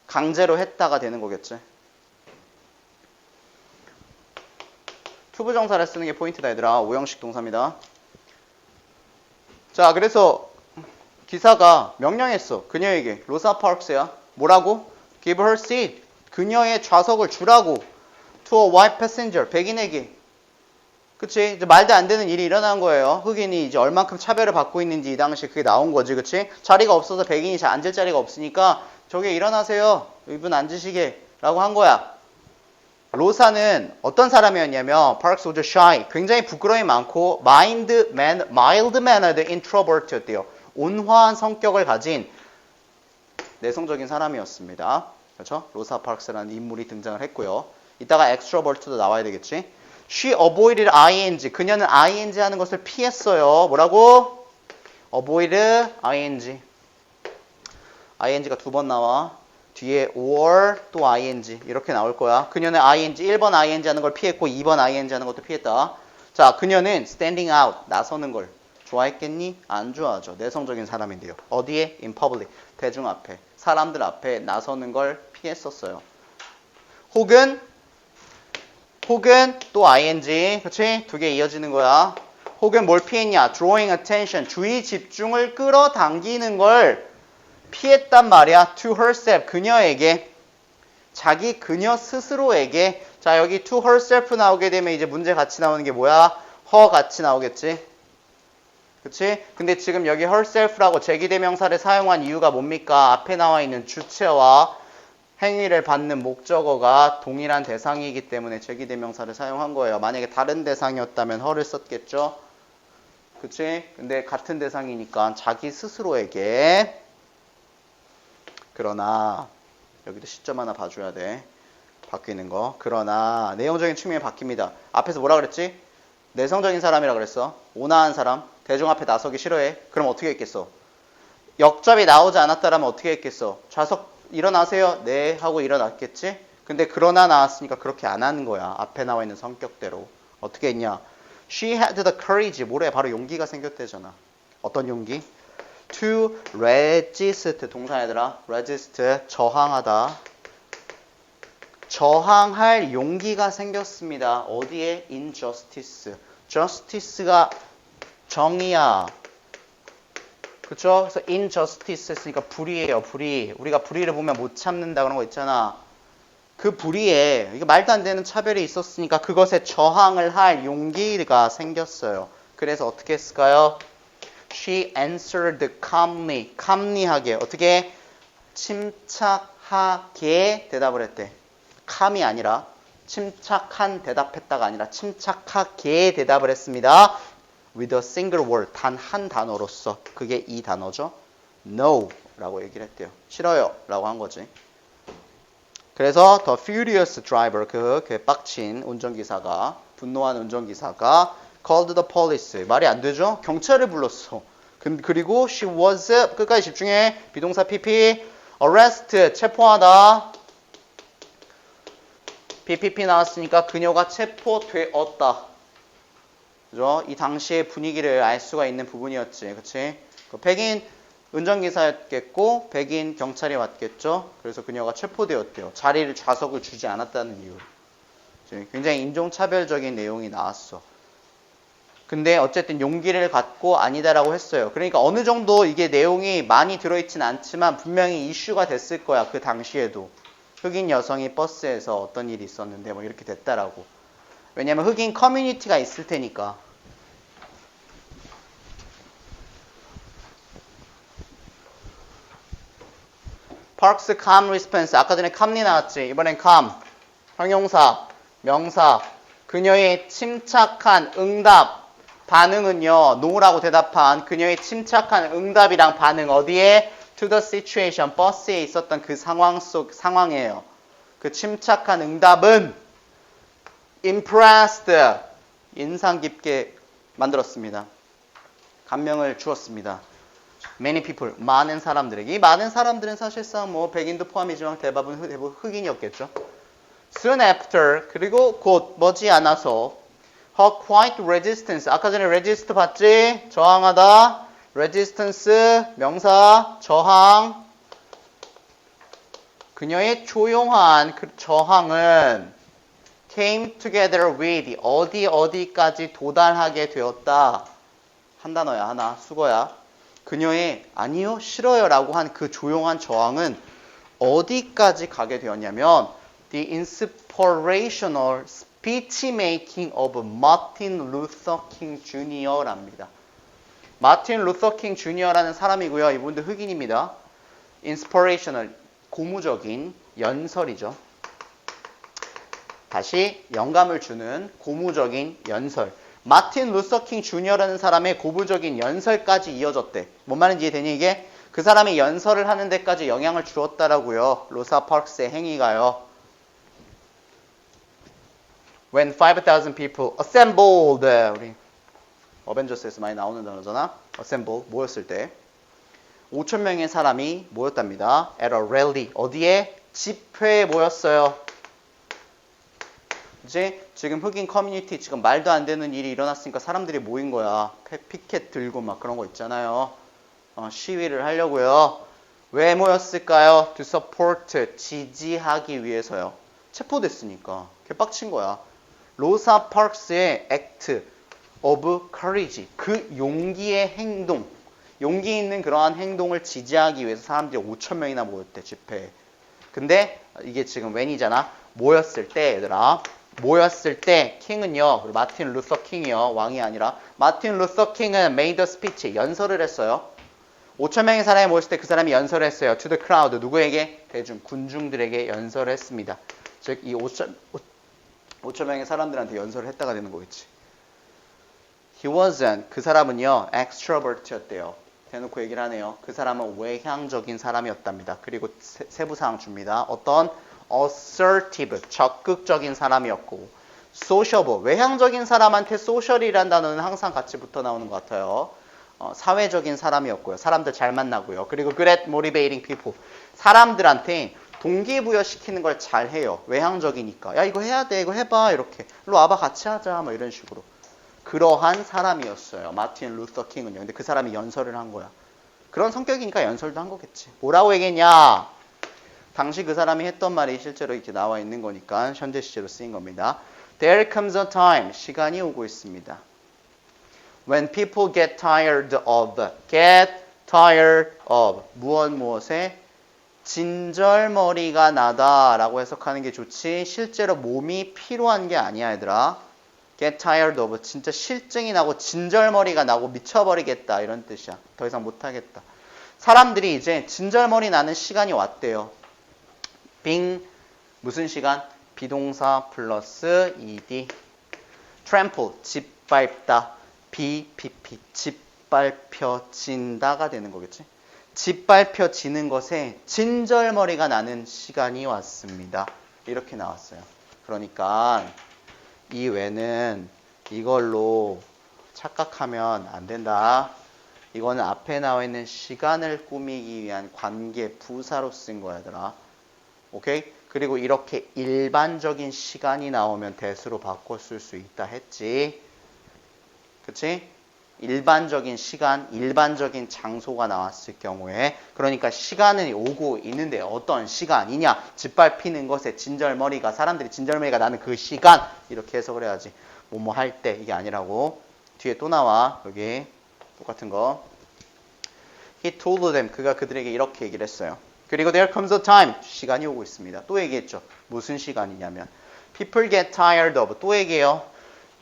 강제로 했다가 되는 거겠지. 투부정사를 쓰는 게 포인트다, 얘들아. 오형식 동사입니다. 자, 그래서 기사가 명령했어. 그녀에게. 로사 파크스야. 뭐라고? Give her seat. 그녀의 좌석을 주라고. To a white passenger. 백인에게. 그치? 이제 말도 안 되는 일이 일어난 거예요. 흑인이 이제 얼만큼 차별을 받고 있는지 이 당시 그게 나온 거지. 그치? 자리가 없어서 백인이 앉을 자리가 없으니까 저기 일어나세요. 이분 앉으시게. 라고 한 거야. 로사는 어떤 사람이었냐면 Parks was shy. 굉장히 부끄러움이 많고 mild mannered introvert였대요. 온화한 성격을 가진 내성적인 사람이었습니다. 그렇죠? 로사 파크스라는 인물이 등장을 했고요. 이따가 extrovert도 나와야 되겠지. She avoided ing. 그녀는 ing 하는 것을 피했어요. 뭐라고? avoid ing. ing가 두 번 나와. 뒤에 or 또 ing 이렇게 나올 거야. 그녀는 ing 1번 ing 하는 걸 피했고 2번 ing 하는 것도 피했다. 자, 그녀는 standing out 나서는 걸 좋아했겠니? 안 좋아하죠. 내성적인 사람인데요. 어디에? in public 대중 앞에 사람들 앞에 나서는 걸 피했었어요. 혹은 또 ing 그렇지? 두 개 이어지는 거야. 혹은 뭘 피했냐? drawing attention 주의 집중을 끌어당기는 걸 피했단 말이야. to herself 그녀에게 그녀 스스로에게 자 여기 to herself 나오게 되면 이제 문제 같이 나오는 게 뭐야? her 같이 나오겠지. 그치? 근데 지금 여기 herself라고 제기대명사를 사용한 이유가 뭡니까? 앞에 나와 있는 주체와 행위를 받는 목적어가 동일한 대상이기 때문에 제기대명사를 사용한 거예요. 만약에 다른 대상이었다면 her를 썼겠죠? 그치? 근데 같은 대상이니까 자기 스스로에게 그러나 여기도 시점 하나 봐줘야 돼. 바뀌는 거. 그러나 내용적인 측면이 바뀝니다. 앞에서 뭐라 그랬지? 내성적인 사람이라 그랬어. 온화한 사람. 대중 앞에 나서기 싫어해. 그럼 어떻게 했겠어? 역접이 나오지 않았다라면 어떻게 했겠어? 좌석 일어나세요. 네 하고 일어났겠지? 근데 그러나 나왔으니까 그렇게 안 하는 거야. 앞에 나와 있는 성격대로. 어떻게 했냐? She had the courage. 뭐래? 바로 용기가 생겼대잖아. 어떤 용기? To resist. 동사 얘들아. resist. 저항하다. 저항할 용기가 생겼습니다. 어디에? injustice. justice가 정의야. 그쵸? 그래서 injustice 했으니까 불의예요. 불의. 우리가 불의를 보면 못 참는다 그런 거 있잖아. 그 불의에 이게 말도 안 되는 차별이 있었으니까 그것에 저항을 할 용기가 생겼어요. 그래서 어떻게 했을까요? She answered calmly. calmly하게. 어떻게? 침착하게 대답을 했대. calm이 아니라 침착한 대답했다가 아니라 침착하게 대답을 했습니다. With a single word. 단 한 단어로서. 그게 이 단어죠. No 라고 얘기를 했대요. 싫어요 라고 한 거지. 그래서 the furious driver 그 빡친 운전기사가 분노한 운전기사가 called the police. 말이 안 되죠? 경찰을 불렀어. 그리고 she was 끝까지 집중해. 비동사 PP arrest 체포하다. PPP 나왔으니까 그녀가 체포되었다. 그죠? 이 당시의 분위기를 알 수가 있는 부분이었지. 그치? 백인 운전기사였겠고 백인 경찰이 왔겠죠. 그래서 그녀가 체포되었대요. 좌석을 주지 않았다는 이유로. 굉장히 인종차별적인 내용이 나왔어. 근데 어쨌든 용기를 갖고 아니다라고 했어요. 그러니까 어느 정도 이게 내용이 많이 들어있진 않지만 분명히 이슈가 됐을 거야. 그 당시에도. 흑인 여성이 버스에서 어떤 일이 있었는데 뭐 이렇게 됐다라고. 왜냐면 흑인 커뮤니티가 있을 테니까. Park's calm response. 아까 전에 calmly 나왔지. 이번엔 calm. 형용사, 명사. 그녀의 침착한 응답. 반응은요. no라고 대답한 그녀의 침착한 응답이랑 반응 어디에? To the situation. 버스에 있었던 그 상황이에요. 그 침착한 응답은 impressed. 인상 깊게 만들었습니다. 감명을 주었습니다. Many people, 많은 사람들에게. 이 많은 사람들은 사실상 뭐 백인도 포함이지만 대부분 흑인이었겠죠. Soon after, 그리고 곧 머지않아서 her quiet resistance. 아까 전에 resist 봤지? 저항하다. resistance, 명사, 저항. 그녀의 조용한 그 저항은 came together with 어디까지 도달하게 되었다. 한 단어야, 하나. 수거야. 그녀의 아니요, 싫어요 라고 한 그 조용한 저항은 어디까지 가게 되었냐면 The inspirational speech making of Martin Luther King Jr.랍니다. 마틴 루터 킹 주니어라는 사람이고요. 이분도 흑인입니다. inspirational, 고무적인 연설이죠. 다시 영감을 주는 고무적인 연설. 마틴 루터 킹 주니어라는 사람의 고무적인 연설까지 이어졌대. 뭔 말인지 이해되니 이게? 그 사람이 연설을 하는 데까지 영향을 주었다라고요. 로사 파크스의 행위가요. When 5,000 people assembled. 우리 어벤져스에서 많이 나오는 단어잖아. assemble, 모였을 때. 5천 명의 사람이 모였답니다. at a rally. 어디에? 집회에 모였어요. 이제 지금 흑인 커뮤니티 지금 말도 안 되는 일이 일어났으니까 사람들이 모인 거야. 피켓 들고 막 그런 거 있잖아요. 시위를 하려고요. 왜 모였을까요? To support. 지지하기 위해서요. 체포됐으니까. 개빡친 거야. 로사 파크스의 act of courage. 그 용기의 행동. 용기 있는 그러한 행동을 지지하기 위해서 사람들이 5천 명이나 모였대, 집회에. 근데 이게 지금 when이잖아. 모였을 때, 얘들아. 모였을 때 킹은요. 그리고 마틴 루서 킹이요. 왕이 아니라. 마틴 루서 킹은 made a speech. 연설을 했어요. 5천 명의 사람이 모였을 때 그 사람이 연설을 했어요. To the crowd. 누구에게? 대중, 군중들에게 연설을 했습니다. 즉, 이 5천 명의 사람들한테 연설을 했다가 되는 거겠지. He wasn't. 그 사람은요. extrovert였대요. 대놓고 얘기를 하네요. 그 사람은 외향적인 사람이었답니다. 그리고 세부사항 줍니다. 어떤? assertive. 적극적인 사람이었고 sociable. 외향적인 사람한테 social이란 단어는 항상 같이 붙어 나오는 것 같아요. 사회적인 사람이었고요. 사람들 잘 만나고요. 그리고 good at motivating people. 사람들한테 동기부여시키는 걸 잘해요. 외향적이니까. 야 이거 해야 돼. 이거 해봐. 이렇게. 일로 와봐. 같이 하자. 뭐 이런 식으로. 그러한 사람이었어요. 마틴 루서 킹은요. 근데 그 사람이 연설을 한 거야. 그런 성격이니까 연설도 한 거겠지. 뭐라고 얘기했냐? 당시 그 사람이 했던 말이 실제로 이렇게 나와 있는 거니까 현재 시제로 쓰인 겁니다. There comes a time. 시간이 오고 있습니다. When people get tired of. Get tired of. 무엇에? 진절머리가 나다 라고 해석하는 게 좋지. 실제로 몸이 피로한 게 아니야, 얘들아. Get tired of. 진짜 실증이 나고 진절머리가 나고 미쳐버리겠다 이런 뜻이야. 더 이상 못하겠다. 사람들이 이제 진절머리 나는 시간이 왔대요. 빙 무슨 시간? 비동사 플러스 ed. trample 짓밟다. BPP 짓밟혀진다가 되는 거겠지. 짓밟혀지는 것에 진절머리가 나는 시간이 왔습니다. 이렇게 나왔어요. 그러니까 이 외는 이걸로 착각하면 안 된다. 이거는 앞에 나와 있는 시간을 꾸미기 위한 관계 부사로 쓴 거야, 얘들아. 오케이? 그리고 이렇게 일반적인 시간이 나오면 대수로 바꿔 쓸 수 있다 했지. 그치? 일반적인 시간, 일반적인 장소가 나왔을 경우에 그러니까 시간은 오고 있는데 어떤 시간이냐? 짓밟히는 것에 진절머리가 사람들이 진절머리가 나는 그 시간 이렇게 해석을 해야지. 뭐뭐 할 때 이게 아니라고. 뒤에 또 나와. 여기 똑같은 거. He told them. 그가 그들에게 이렇게 얘기를 했어요. 그리고 there comes a time. 시간이 오고 있습니다. 또 얘기했죠. 무슨 시간이냐면 people get tired of. 또 얘기해요.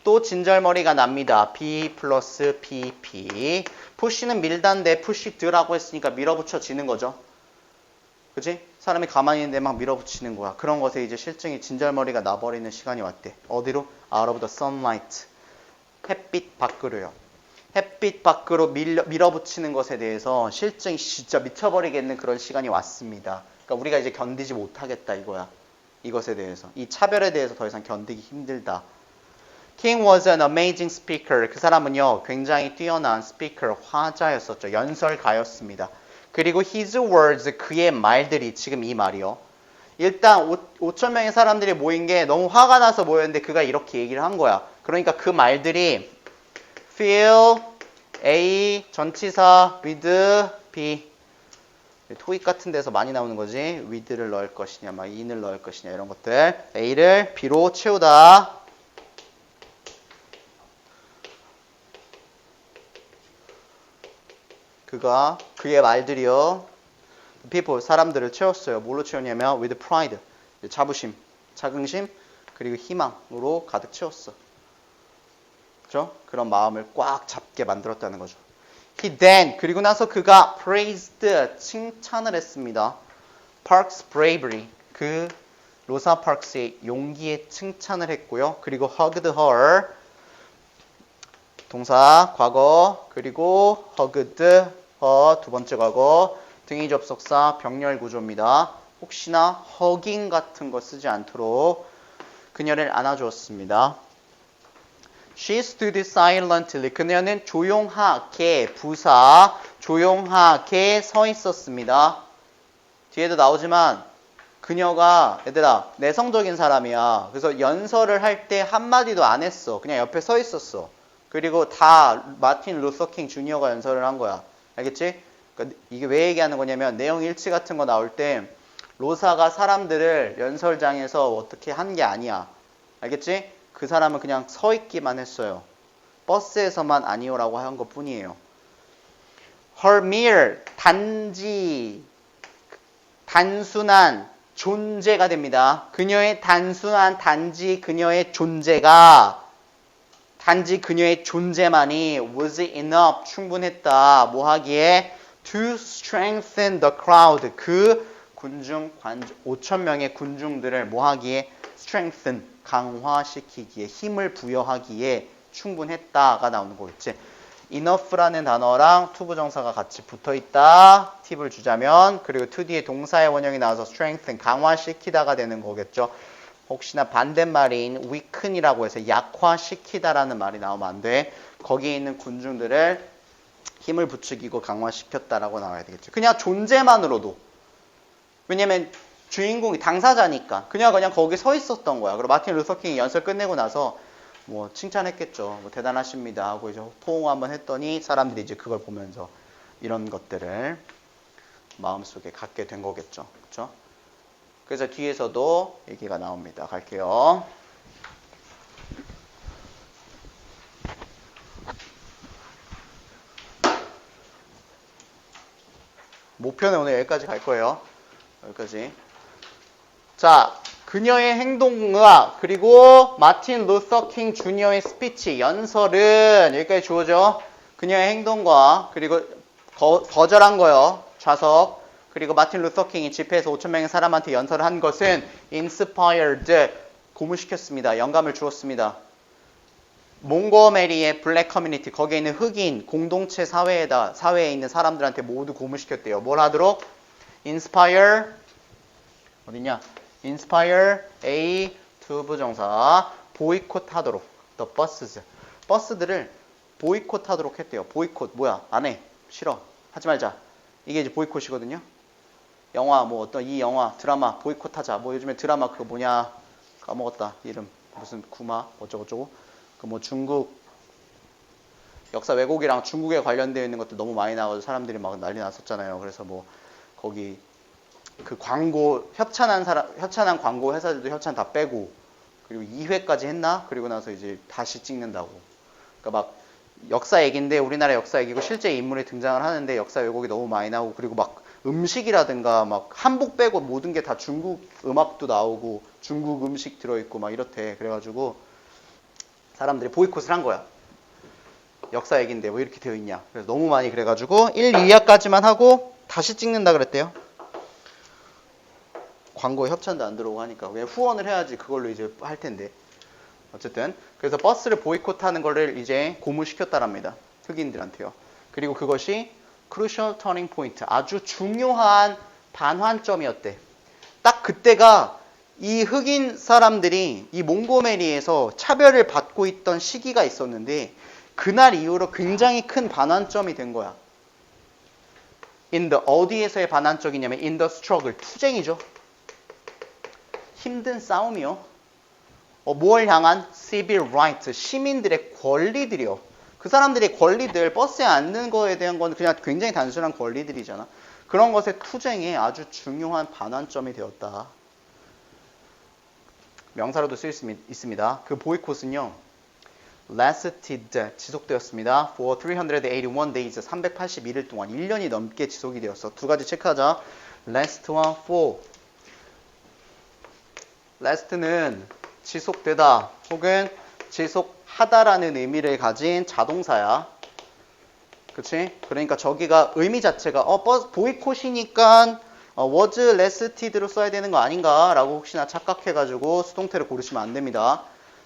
또 진절머리가 납니다. B 플러스 PP. push는 밀다인데 push 드라고 했으니까 밀어붙여지는 거죠. 그치? 사람이 가만히 있는데 막 밀어붙이는 거야. 그런 것에 이제 실증이 진절머리가 나버리는 시간이 왔대. 어디로? Out of the sunlight. 햇빛 밖으로요. 햇빛 밖으로 밀어붙이는 것에 대해서 실증이 진짜 미쳐버리겠는 그런 시간이 왔습니다. 그러니까 우리가 이제 견디지 못하겠다 이거야. 이것에 대해서. 이 차별에 대해서 더 이상 견디기 힘들다. King was an amazing speaker. 그 사람은요, 굉장히 뛰어난 스피커, 화자였었죠. 연설가였습니다. 그리고 his words, 그의 말들이, 지금 이 말이요. 일단 5천 명의 사람들이 모인 게 너무 화가 나서 모였는데 그가 이렇게 얘기를 한 거야. 그러니까 그 말들이 feel, A, 전치사, with, B. 토익 같은 데서 많이 나오는 거지. with를 넣을 것이냐, 막 in을 넣을 것이냐 이런 것들. A를 B로 채우다. 그의 말들이요. people, 사람들을 채웠어요. 뭘로 채웠냐면 with pride, 자부심, 자긍심, 그리고 희망으로 가득 채웠어. 그렇죠? 그런 마음을 꽉 잡게 만들었다는 거죠. He then, 그리고 나서 그가 praised, 칭찬을 했습니다. Park's bravery, 그 로사 파크스의 용기에 칭찬을 했고요. 그리고 hugged her, 동사, 과거, 그리고 hugged her, 두 번째 과거, 등위 접속사, 병렬 구조입니다. 혹시나 hugging 같은 거 쓰지 않도록 그녀를 안아주었습니다. She stood silently. 그녀는 조용하게, 부사, 조용하게 서 있었습니다. 뒤에도 나오지만 그녀가 얘들아 내성적인 사람이야. 그래서 연설을 할 때 한마디도 안 했어. 그냥 옆에 서 있었어. 그리고 다 마틴 루터 킹 주니어가 연설을 한 거야. 알겠지? 그러니까 이게 왜 얘기하는 거냐면 내용 일치 같은 거 나올 때 로사가 사람들을 연설장에서 어떻게 한 게 아니야. 알겠지? 그 사람은 그냥 서 있기만 했어요. 버스에서만 아니오라고 한 것 뿐이에요. Her mere 단지 단순한 존재가 됩니다. 그녀의 단순한 단지 그녀의 존재가 단지 그녀의 존재만이 was enough 충분했다. 뭐 하기에 to strengthen the crowd 그 군중 5,000명의 군중들을 뭐 하기에 strengthen 강화시키기에 힘을 부여하기에 충분했다가 나오는 거겠지. enough라는 단어랑 투부정사가 같이 붙어있다. 팁을 주자면 그리고 to 뒤에 동사의 원형이 나와서 strengthen 강화시키다가 되는 거겠죠. 혹시나 반대말인 weaken이라고 해서 약화시키다라는 말이 나오면 안 돼. 거기에 있는 군중들을 힘을 부추기고 강화시켰다라고 나와야 되겠죠. 그냥 존재만으로도. 왜냐면 주인공이 당사자니까. 그냥 거기 서 있었던 거야. 그리고 마틴 루터 킹이 연설 끝내고 나서 뭐 칭찬했겠죠. 뭐 대단하십니다 하고 이제 포옹 한번 했더니 사람들이 이제 그걸 보면서 이런 것들을 마음속에 갖게 된 거겠죠. 그렇죠? 그래서 뒤에서도 얘기가 나옵니다. 갈게요. 목표는 오늘 여기까지 갈 거예요. 여기까지. 자, 그녀의 행동과 그리고 마틴 루터 킹 주니어의 스피치, 연설은 여기까지 주어져. 그녀의 행동과 그리고 거절한 거요. 좌석. 그리고 마틴 루터 킹이 집회에서 5,000명의 사람한테 연설을 한 것은 inspired, 고무시켰습니다. 영감을 주었습니다. 몽고메리의 블랙 커뮤니티, 거기에 있는 흑인 공동체 사회에 있는 사람들한테 모두 고무시켰대요. 뭘 하도록? inspire, 어디냐? inspire A 투부정사 보이콧 하도록 the buses 버스들을 보이콧 하도록 했대요. 보이콧 뭐야? 안 해. 싫어. 하지 말자. 이게 이제 보이콧이거든요. 영화 뭐 어떤 이 영화 드라마 보이콧 하자. 뭐 요즘에 드라마 그거 뭐냐 까먹었다. 이름 무슨 구마 어쩌고저쩌고 그 뭐 중국 역사 왜곡이랑 중국에 관련되어 있는 것도 너무 많이 나와서 사람들이 막 난리 났었잖아요. 그래서 뭐 거기 그 광고 협찬한 광고 회사들도 협찬 다 빼고 그리고 2회까지 했나? 그리고 나서 이제 다시 찍는다고. 그러니까 막 역사 얘기인데 우리나라 역사 얘기고 실제 인물이 등장을 하는데 역사 왜곡이 너무 많이 나오고 그리고 막 음식이라든가 막 한복 빼고 모든 게 다 중국 음악도 나오고 중국 음식 들어있고 막 이렇대. 그래가지고 사람들이 보이콧을 한 거야. 역사 얘기인데 왜 이렇게 되어 있냐. 그래서 너무 많이 그래가지고 1, 2화까지만 하고 다시 찍는다 그랬대요. 광고에 협찬도 안 들어오고 하니까 왜 후원을 해야지 그걸로 이제 할 텐데. 어쨌든 그래서 버스를 보이콧하는 거를 이제 고무시켰다랍니다. 흑인들한테요. 그리고 그것이 crucial turning point, 아주 중요한 반환점이었대. 딱 그때가 이 흑인 사람들이 이 몽고메리에서 차별을 받고 있던 시기가 있었는데 그날 이후로 굉장히 큰 반환점이 된 거야. in the 어디에서의 반환점이냐면 in the struggle, 투쟁이죠. 힘든 싸움이요. 뭘 향한? civil rights, 시민들의 권리들이요. 그 사람들의 권리들, 버스에 앉는 거에 대한 건 그냥 굉장히 단순한 권리들이잖아. 그런 것의 투쟁에 아주 중요한 반환점이 되었다. 명사로도 쓸 수 있습니다. 그 보이콧은요. lasted, 지속되었습니다. for 381 days, 381일 동안 1년이 넘게 지속이 되었어. 두 가지 체크하자. last와 for. last는 지속되다 혹은 지속하다라는 의미를 가진 자동사야. 그치? 그러니까 저기가 의미 자체가 보이콧이니까 was lasted로 써야 되는 거 아닌가 라고 혹시나 착각해가지고 수동태를 고르시면 안 됩니다.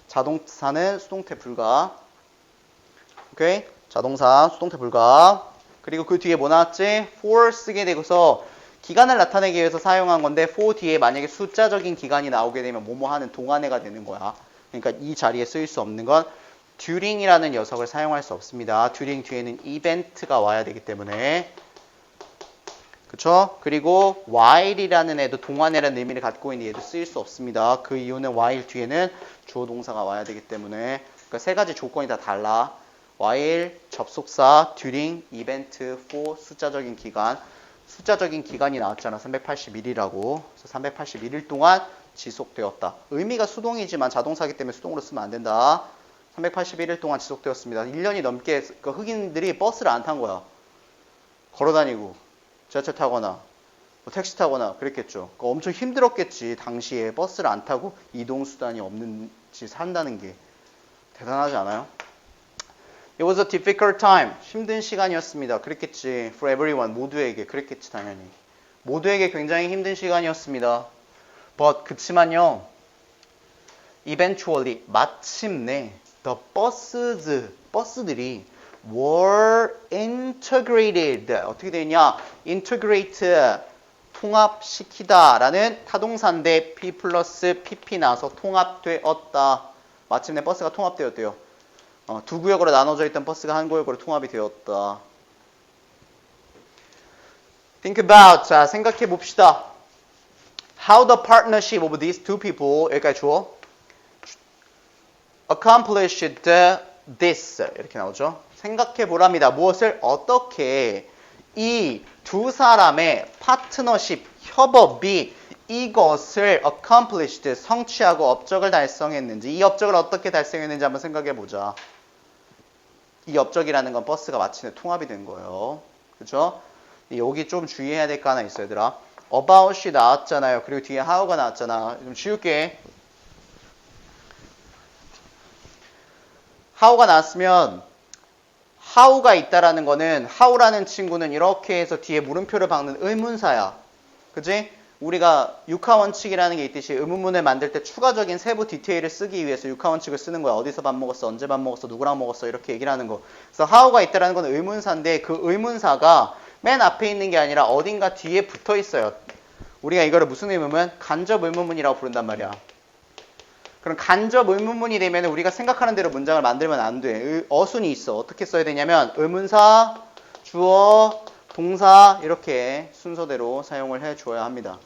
자동사는 수동태 불가. 오케이? 자동사 수동태 불가. 그리고 그 뒤에 뭐 나왔지? for 쓰게 되고서 기간을 나타내기 위해서 사용한 건데 for 뒤에 만약에 숫자적인 기간이 나오게 되면 뭐뭐 하는 동안해가 되는 거야. 그러니까 이 자리에 쓰일 수 없는 건 during이라는 녀석을 사용할 수 없습니다. during 뒤에는 이벤트가 와야 되기 때문에. 그쵸? 그리고 while이라는 애도 동안이라는 의미를 갖고 있는 얘도 쓰일 수 없습니다. 그 이유는 while 뒤에는 주어 동사가 와야 되기 때문에. 그러니까 세 가지 조건이 다 달라. while, 접속사, during, event, for, 숫자적인 기간. 숫자적인 기간이 나왔잖아. 381이라고. 그래서 381일 동안 지속되었다. 의미가 수동이지만 자동사기 때문에 수동으로 쓰면 안 된다. 381일 동안 지속되었습니다. 1년이 넘게 그 흑인들이 버스를 안 탄 거야. 걸어다니고 지하철 타거나 뭐 택시 타거나 그랬겠죠. 그러니까 엄청 힘들었겠지. 당시에 버스를 안 타고 이동수단이 없는 짓 산다는 게 대단하지 않아요? It was a difficult time. 힘든 시간이었습니다. 그랬겠지. For everyone. 모두에게. 그랬겠지 당연히. 모두에게 굉장히 힘든 시간이었습니다. But 그치만요. Eventually. 마침내 the buses. 버스들이 were integrated. 어떻게 되냐? integrate. 통합시키다 라는 타동사인데 P 플러스 PP 나와서 통합되었다. 마침내 버스가 통합되었대요. 두 구역으로 나눠져 있던 버스가 한 구역으로 통합이 되었다. Think about. 자, 생각해 봅시다. How the partnership of these two people, 여기까지 주어. accomplished this. 이렇게 나오죠. 생각해 보랍니다. 무엇을? 어떻게 이 두 사람의 파트너십, 협업이 이것을 accomplished, 성취하고 업적을 달성했는지, 이 업적을 어떻게 달성했는지 한번 생각해 보자. 이 업적이라는 건 버스가 마침내 통합이 된 거예요. 그죠? 여기 좀 주의해야 될 거 하나 있어요, 얘들아. about이 나왔잖아요. 그리고 뒤에 how가 나왔잖아. 좀 지울게. how가 나왔으면 how가 있다라는 거는 how라는 친구는 이렇게 해서 뒤에 물음표를 박는 의문사야. 그지? 우리가 육하 원칙이라는 게 있듯이 의문문을 만들 때 추가적인 세부 디테일을 쓰기 위해서 육하 원칙을 쓰는 거야. 어디서 밥 먹었어? 언제 밥 먹었어? 누구랑 먹었어? 이렇게 얘기를 하는 거. 그래서 how가 있다라는 건 의문사인데 그 의문사가 맨 앞에 있는 게 아니라 어딘가 뒤에 붙어 있어요. 우리가 이거를 무슨 의문문? 간접 의문문이라고 부른단 말이야. 그럼 간접 의문문이 되면 우리가 생각하는 대로 문장을 만들면 안 돼. 어순이 있어. 어떻게 써야 되냐면 의문사, 주어, 동사 이렇게 순서대로 사용을 해줘야 합니다.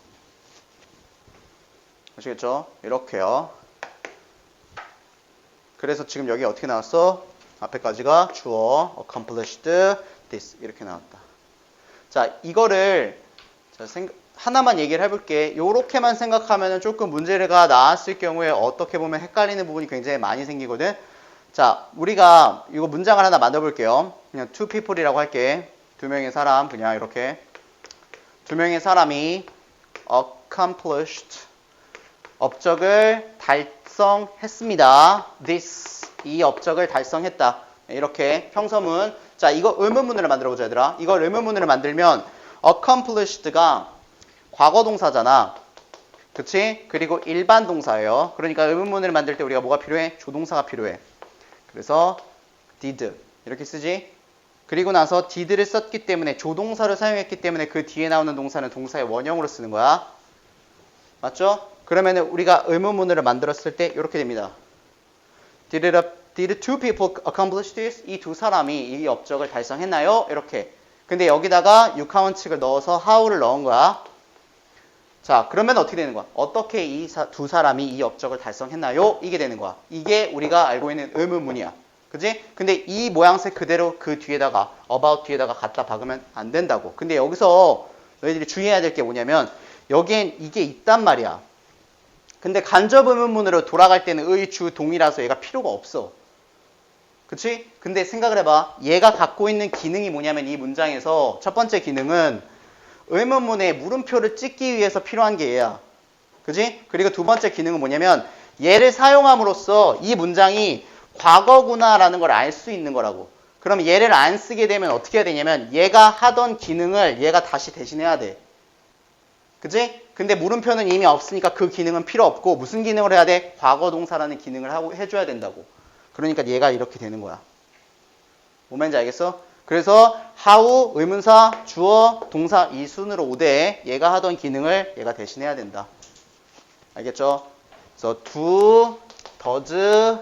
아시겠죠? 이렇게요. 그래서 지금 여기 어떻게 나왔어? 앞에까지가 주어, accomplished this 이렇게 나왔다. 자, 이거를 하나만 얘기를 해볼게. 요렇게만 생각하면 조금 문제가 나왔을 경우에 어떻게 보면 헷갈리는 부분이 굉장히 많이 생기거든. 자, 우리가 이거 문장을 하나 만들어 볼게요. 그냥 two people이라고 할게. 두 명의 사람, 그냥 이렇게. 두 명의 사람이 accomplished, 업적을 달성했습니다. this, 이 업적을 달성했다. 이렇게 평서문. 자, 이거 의문문으로 만들어 보자, 얘들아. 이걸 의문문으로 만들면 accomplished가 과거 동사잖아. 그치? 그리고 일반 동사예요. 그러니까 의문문을 만들 때 우리가 뭐가 필요해? 조동사가 필요해. 그래서 did 이렇게 쓰지? 그리고 나서 did를 썼기 때문에 조동사를 사용했기 때문에 그 뒤에 나오는 동사는 동사의 원형으로 쓰는 거야. 맞죠? 그러면 우리가 의문문을 만들었을 때 이렇게 됩니다. Did two people accomplish this? 이 두 사람이 이 업적을 달성했나요? 이렇게. 근데 여기다가 육하원칙을 넣어서 how를 넣은 거야. 자, 그러면 어떻게 되는 거야? 어떻게 이 두 사람이 이 업적을 달성했나요? 이게 되는 거야. 이게 우리가 알고 있는 의문문이야. 그지? 근데 이 모양새 그대로 그 뒤에다가 about 뒤에다가 갖다 박으면 안 된다고. 근데 여기서 너희들이 주의해야 될 게 뭐냐면 여기엔 이게 있단 말이야. 근데 간접 의문문으로 돌아갈 때는 의, 주, 동이라서 얘가 필요가 없어. 그치? 근데 생각을 해봐. 얘가 갖고 있는 기능이 뭐냐면 이 문장에서 첫 번째 기능은 의문문에 물음표를 찍기 위해서 필요한 게 얘야. 그지? 그리고 두 번째 기능은 뭐냐면 얘를 사용함으로써 이 문장이 과거구나라는 걸 알 수 있는 거라고. 그럼 얘를 안 쓰게 되면 어떻게 해야 되냐면 얘가 하던 기능을 얘가 다시 대신해야 돼. 그지? 근데 물음표는 이미 없으니까 그 기능은 필요 없고 무슨 기능을 해야 돼? 과거 동사라는 기능을 해줘야 된다고. 그러니까 얘가 이렇게 되는 거야. 뭔 말인지 알겠어? 그래서 how, 의문사, 주어, 동사 이 순으로 오되 얘가 하던 기능을 얘가 대신해야 된다. 알겠죠? 그래서 do, does,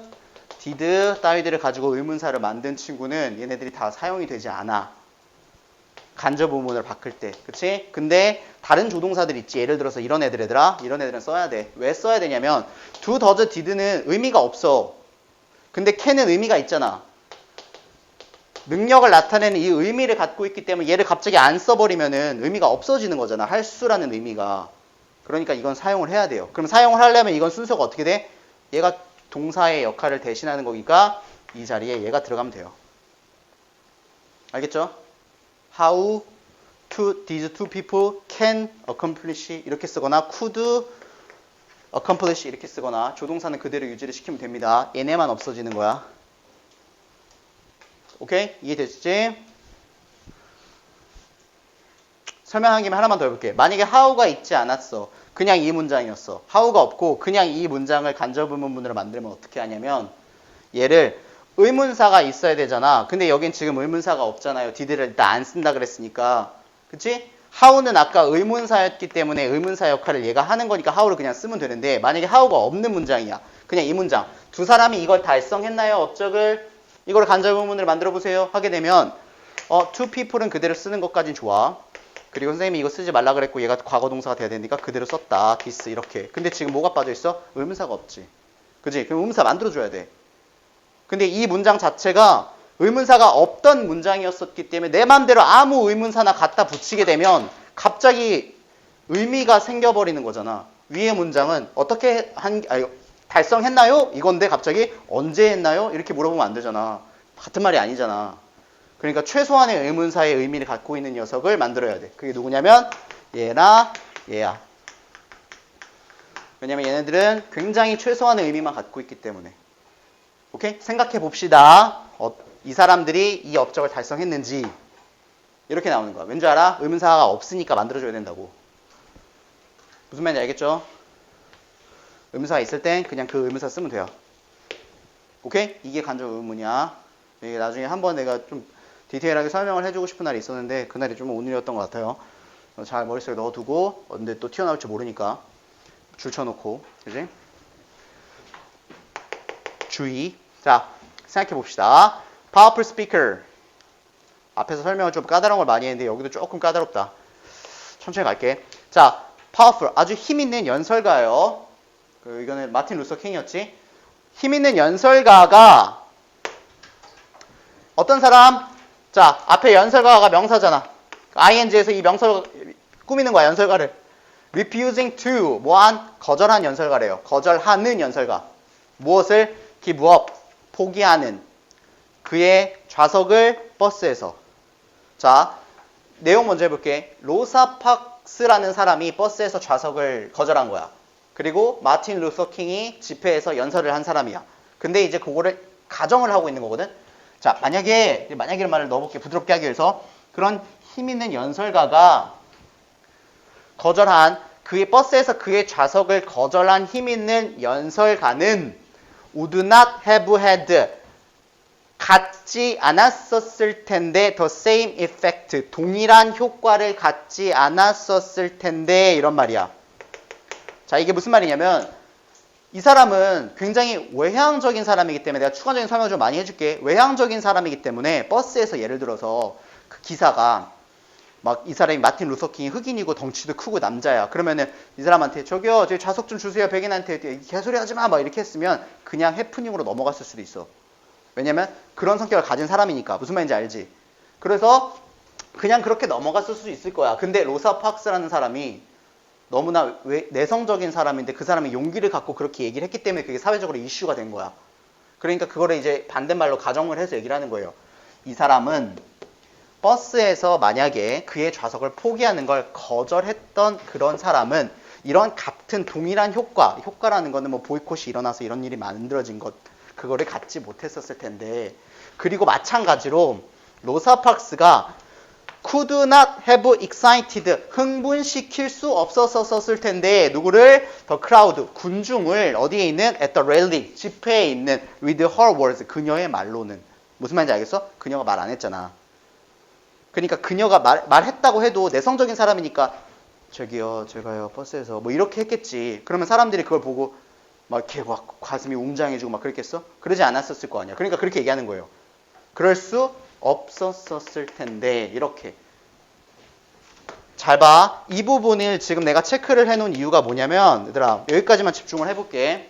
did 따위들을 가지고 의문사를 만든 친구는 얘네들이 다 사용이 되지 않아. 간접 의문을 바꿀 때. 그치? 근데 다른 조동사들 있지. 예를 들어서 이런 애들아. 이런 애들은 써야 돼. 왜 써야 되냐면 do, does, did는 의미가 없어. 근데 can은 의미가 있잖아. 능력을 나타내는 이 의미를 갖고 있기 때문에 얘를 갑자기 안 써버리면은 의미가 없어지는 거잖아. 할 수라는 의미가. 그러니까 이건 사용을 해야 돼요. 그럼 사용을 하려면 이건 순서가 어떻게 돼? 얘가 동사의 역할을 대신하는 거니까 이 자리에 얘가 들어가면 돼요. 알겠죠? How these two people can accomplish 이렇게 쓰거나 could accomplish 이렇게 쓰거나 조동사는 그대로 유지를 시키면 됩니다. 얘네만 없어지는 거야. 오케이? 이해됐지? 설명한 김에 하나만 더 해볼게. 만약에 how가 있지 않았어. 그냥 이 문장이었어. how가 없고 그냥 이 문장을 간접 의문문으로 만들면 어떻게 하냐면 얘를 의문사가 있어야 되잖아. 근데 여긴 지금 의문사가 없잖아요. did를 일단 안 쓴다 그랬으니까. 그치? how는 아까 의문사였기 때문에 의문사 역할을 얘가 하는 거니까 how를 그냥 쓰면 되는데 만약에 how가 없는 문장이야. 그냥 이 문장. 두 사람이 이걸 달성했나요? 업적을? 이걸 간접 의문으로 만들어 보세요. 하게 되면 two people은 그대로 쓰는 것까진 좋아. 그리고 선생님이 이거 쓰지 말라 그랬고 얘가 과거 동사가 돼야 되니까 그대로 썼다. this 이렇게. 근데 지금 뭐가 빠져 있어? 의문사가 없지. 그지? 그럼 의문사 만들어줘야 돼. 근데 이 문장 자체가 의문사가 없던 문장이었었기 때문에 내 맘대로 아무 의문사나 갖다 붙이게 되면 갑자기 의미가 생겨버리는 거잖아. 위의 문장은 어떻게 달성했나요? 이건데 갑자기 언제 했나요? 이렇게 물어보면 안 되잖아. 같은 말이 아니잖아. 그러니까 최소한의 의문사의 의미를 갖고 있는 녀석을 만들어야 돼. 그게 누구냐면 얘나 얘야. 왜냐면 얘네들은 굉장히 최소한의 의미만 갖고 있기 때문에. 오케이? 생각해 봅시다. 이 사람들이 이 업적을 달성했는지 이렇게 나오는 거야. 왠지 알아? 의문사가 없으니까 만들어줘야 된다고. 무슨 말인지 알겠죠? 의문사가 있을 땐 그냥 그 의문사 쓰면 돼요. 오케이? 이게 간접 의문이야. 이게 나중에 한번 내가 좀 디테일하게 설명을 해주고 싶은 날이 있었는데 그날이 좀 오늘이었던 것 같아요. 잘 머릿속에 넣어두고 언제 또 튀어나올지 모르니까 줄 쳐놓고. 그지? 주의. 자, 생각해 봅시다. Powerful speaker. 앞에서 설명을 좀 까다로운 걸 많이 했는데 여기도 조금 까다롭다. 천천히 갈게. 자, powerful. 아주 힘있는 연설가예요. 이거는 마틴 루서 킹이었지. 힘있는 연설가가 어떤 사람? 자, 앞에 연설가가 명사잖아. ing에서 이 명사 꾸미는 거야, 연설가를. refusing to, 뭐한? 거절한 연설가래요. 거절하는 연설가. 무엇을? give up, 포기하는. 그의 좌석을 버스에서. 자, 내용 먼저 해볼게. 로사 팍스라는 사람이 버스에서 좌석을 거절한 거야. 그리고 마틴 루서 킹이 집회에서 연설을 한 사람이야. 근데 이제 그거를 가정을 하고 있는 거거든. 자, 만약이라는 말을 넣어볼게. 부드럽게 하기 위해서. 그런 힘있는 연설가가 거절한, 그의 버스에서 그의 좌석을 거절한 힘있는 연설가는 would not have had, 갖지 않았었을 텐데 the same effect, 동일한 효과를 갖지 않았었을 텐데 이런 말이야. 자, 이게 무슨 말이냐면 이 사람은 굉장히 외향적인 사람이기 때문에 내가 추가적인 설명을 좀 많이 해줄게. 외향적인 사람이기 때문에 버스에서 예를 들어서 그 기사가 막 이 사람이 마틴 루서 킹이 흑인이고 덩치도 크고 남자야. 그러면은 이 사람한테 저기요, 저 좌석 좀 주세요. 백인한테 개소리 하지 마. 막 이렇게 했으면 그냥 해프닝으로 넘어갔을 수도 있어. 왜냐면 그런 성격을 가진 사람이니까. 무슨 말인지 알지? 그래서 그냥 그렇게 넘어갔을 수 있을 거야. 근데 로사 팍스라는 사람이 너무나 내성적인 사람인데 그 사람이 용기를 갖고 그렇게 얘기를 했기 때문에 그게 사회적으로 이슈가 된 거야. 그러니까 그거를 이제 반대말로 가정을 해서 얘기를 하는 거예요. 이 사람은 버스에서 만약에 그의 좌석을 포기하는 걸 거절했던 그런 사람은 이런 같은 동일한 효과라는 거는 뭐 보이콧이 일어나서 이런 일이 만들어진 것, 그거를 갖지 못했었을 텐데. 그리고 마찬가지로 로사 팍스가 could not have excited, 흥분시킬 수 없었을 텐데 누구를? the crowd, 군중을 어디에 있는? at the rally, 집회에 있는 with her words, 그녀의 말로는. 무슨 말인지 알겠어? 그녀가 말 안 했잖아. 그러니까 그녀가 말했다고 해도 내성적인 사람이니까 저기요, 제가요 버스에서 뭐 이렇게 했겠지. 그러면 사람들이 그걸 보고 막 이렇게 막 가슴이 웅장해지고 막 그랬겠어? 그러지 않았었을 거 아니야. 그러니까 그렇게 얘기하는 거예요. 그럴 수 없었을 텐데 이렇게. 잘 봐. 이 부분을 지금 내가 체크를 해놓은 이유가 뭐냐면 얘들아 여기까지만 집중을 해볼게.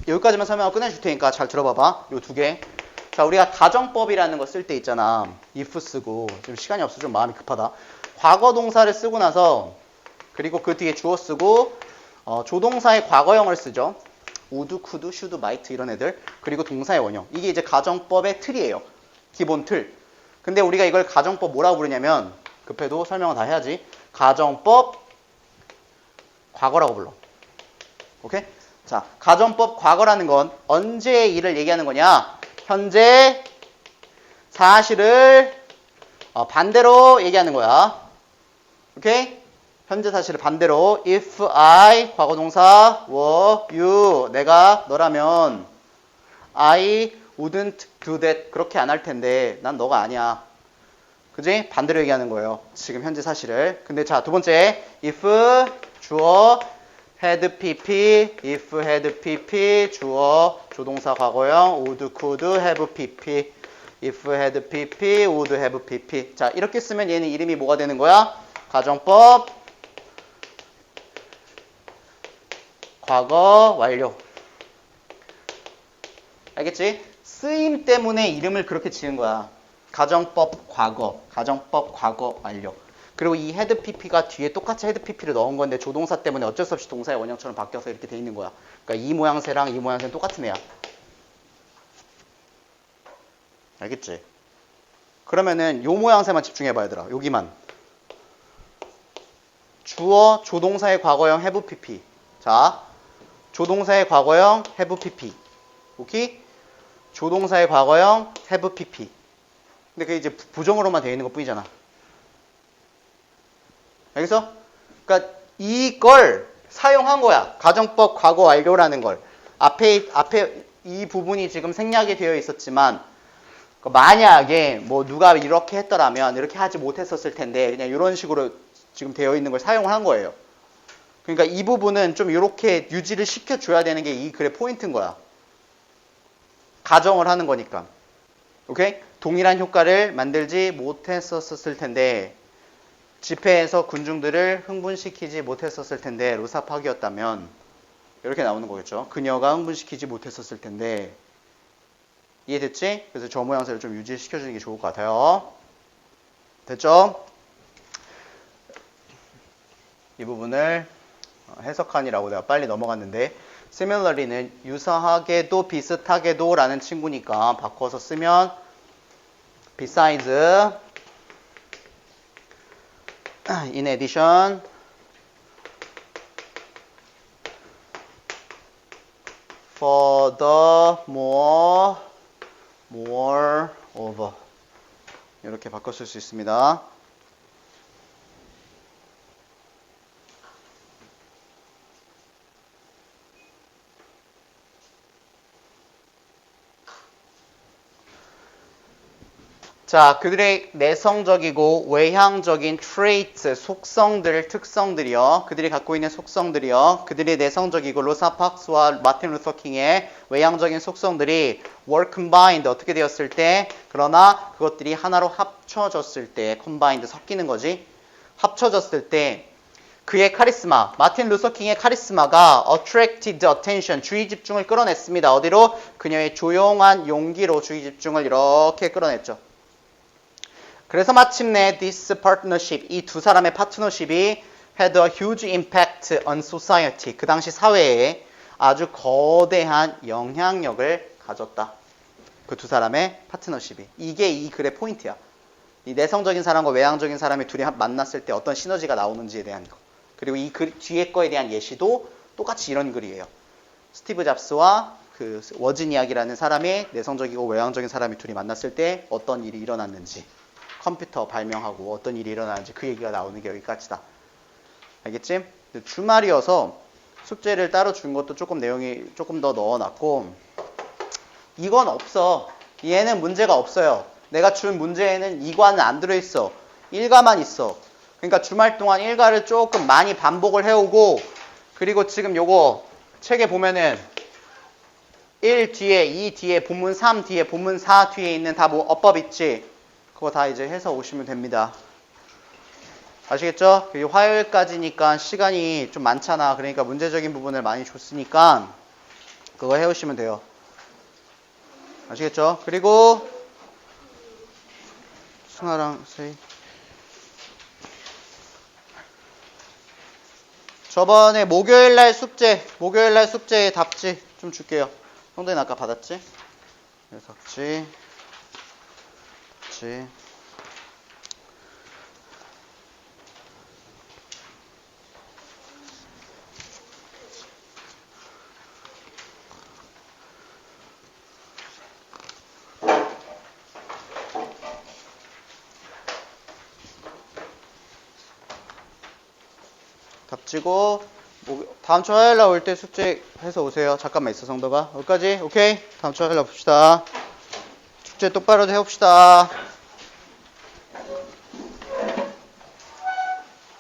여기까지만 설명하고 끝내줄 테니까 잘 들어봐봐. 요 두 개. 자, 우리가 가정법이라는 거 쓸 때 있잖아. if 쓰고. 지금 시간이 없어. 좀 마음이 급하다. 과거 동사를 쓰고 나서 그리고 그 뒤에 주어 쓰고 조동사의 과거형을 쓰죠. would, could, should, might 이런 애들. 그리고 동사의 원형. 이게 이제 가정법의 틀이에요. 기본 틀. 근데 우리가 이걸 가정법 뭐라고 부르냐면 급해도 설명은 다 해야지. 가정법 과거라고 불러. 오케이? 자, 가정법 과거라는 건 언제의 일을 얘기하는 거냐? 현재 사실을 반대로 얘기하는 거야. 오케이? 현재 사실을 반대로 if I 과거 동사 were you 내가 너라면 I wouldn't do that 그렇게 안 할 텐데 난 너가 아니야. 그지? 반대로 얘기하는 거예요. 지금 현재 사실을. 근데 자, 두 번째 if 주어 had pp if had pp 주어 조동사 과거형 would could have pp if had pp would have pp 자 이렇게 쓰면 얘는 이름이 뭐가 되는 거야? 가정법 과거 완료. 알겠지? 쓰임 때문에 이름을 그렇게 지은 거야. 가정법 과거 완료. 그리고 이 헤드 pp가 뒤에 똑같이 헤드 pp를 넣은 건데 조동사 때문에 어쩔 수 없이 동사의 원형처럼 바뀌어서 이렇게 돼 있는 거야. 그러니까 이 모양새랑 이 모양새는 똑같은 애야. 알겠지? 그러면은 요 모양새만 집중해봐 얘들아. 여기만. 주어 조동사의 과거형 have pp. 자, 조동사의 과거형 have pp. 오케이? 조동사의 과거형 have pp. 근데 그게 이제 부정어로만 되어 있는 것 뿐이잖아. 알겠어? 그러니까 이걸 사용한 거야. 가정법 과거 완료라는 걸. 앞에 이 부분이 지금 생략이 되어 있었지만 만약에 뭐 누가 이렇게 했더라면 이렇게 하지 못했었을 텐데 그냥 이런 식으로 지금 되어 있는 걸 사용을 한 거예요. 그러니까 이 부분은 좀 이렇게 유지를 시켜줘야 되는 게 이 글의 포인트인 거야. 가정을 하는 거니까. 오케이? 동일한 효과를 만들지 못했었을 텐데 집회에서 군중들을 흥분시키지 못했었을 텐데 루사팍이었다면 이렇게 나오는 거겠죠. 그녀가 흥분시키지 못했었을 텐데 이해됐지? 그래서 저 모양새를 좀 유지시켜주는 게 좋을 것 같아요. 됐죠? 이 부분을 해석하니라고 내가 빨리 넘어갔는데 similarly는 유사하게도 비슷하게도 라는 친구니까 바꿔서 쓰면 besides in addition furthermore moreover 이렇게 바꿔 쓸 수 있습니다. 자, 그들의 내성적이고 외향적인 traits, 속성들, 특성들이요. 그들이 갖고 있는 속성들이요. 그들이 내성적이고 로사 팍스와 마틴 루터 킹의 외향적인 속성들이 were combined 어떻게 되었을 때 그러나 그것들이 하나로 합쳐졌을 때 combined 섞이는 거지. 합쳐졌을 때 그의 카리스마, 마틴 루터 킹의 카리스마가 attracted attention, 주의 집중을 끌어냈습니다. 어디로? 그녀의 조용한 용기로 주의 집중을 이렇게 끌어냈죠. 그래서 마침내 this partnership, 이 두 사람의 파트너십이 had a huge impact on society. 그 당시 사회에 아주 거대한 영향력을 가졌다. 그 두 사람의 파트너십이. 이게 이 글의 포인트야. 이 내성적인 사람과 외향적인 사람이 둘이 만났을 때 어떤 시너지가 나오는지에 대한 거. 그리고 이 글 뒤에 거에 대한 예시도 똑같이 이런 글이에요. 스티브 잡스와 그 워즈니악이라는 사람이 내성적이고 외향적인 사람이 둘이 만났을 때 어떤 일이 일어났는지. 컴퓨터 발명하고 어떤 일이 일어나는지 그 얘기가 나오는 게 여기까지다. 알겠지? 주말이어서 숙제를 따로 준 것도 조금 내용이 조금 더 넣어놨고 이건 없어. 얘는 문제가 없어요. 내가 준 문제에는 이과는 안 들어있어. 일과만 있어. 그러니까 주말 동안 일과를 조금 많이 반복을 해오고 그리고 지금 요거 책에 보면은 1 뒤에 2 뒤에 본문 3 뒤에 본문 4 뒤에 있는 다 뭐 어법 있지? 그거 다 이제 해서 오시면 됩니다. 아시겠죠? 화요일까지니까 시간이 좀 많잖아. 그러니까 문제적인 부분을 많이 줬으니까 그거 해오시면 돼요. 아시겠죠? 그리고 승아랑 세이 저번에 목요일날 숙제의 답지 좀 줄게요. 성대는 아까 받았지? 네, 답지. 답지고 다음 주 화요일날 올 때 숙제 해서 오세요. 잠깐만 있어 성도가. 여기까지 오케이? 다음 주 화요일날 봅시다. 숙제 똑바로 해봅시다.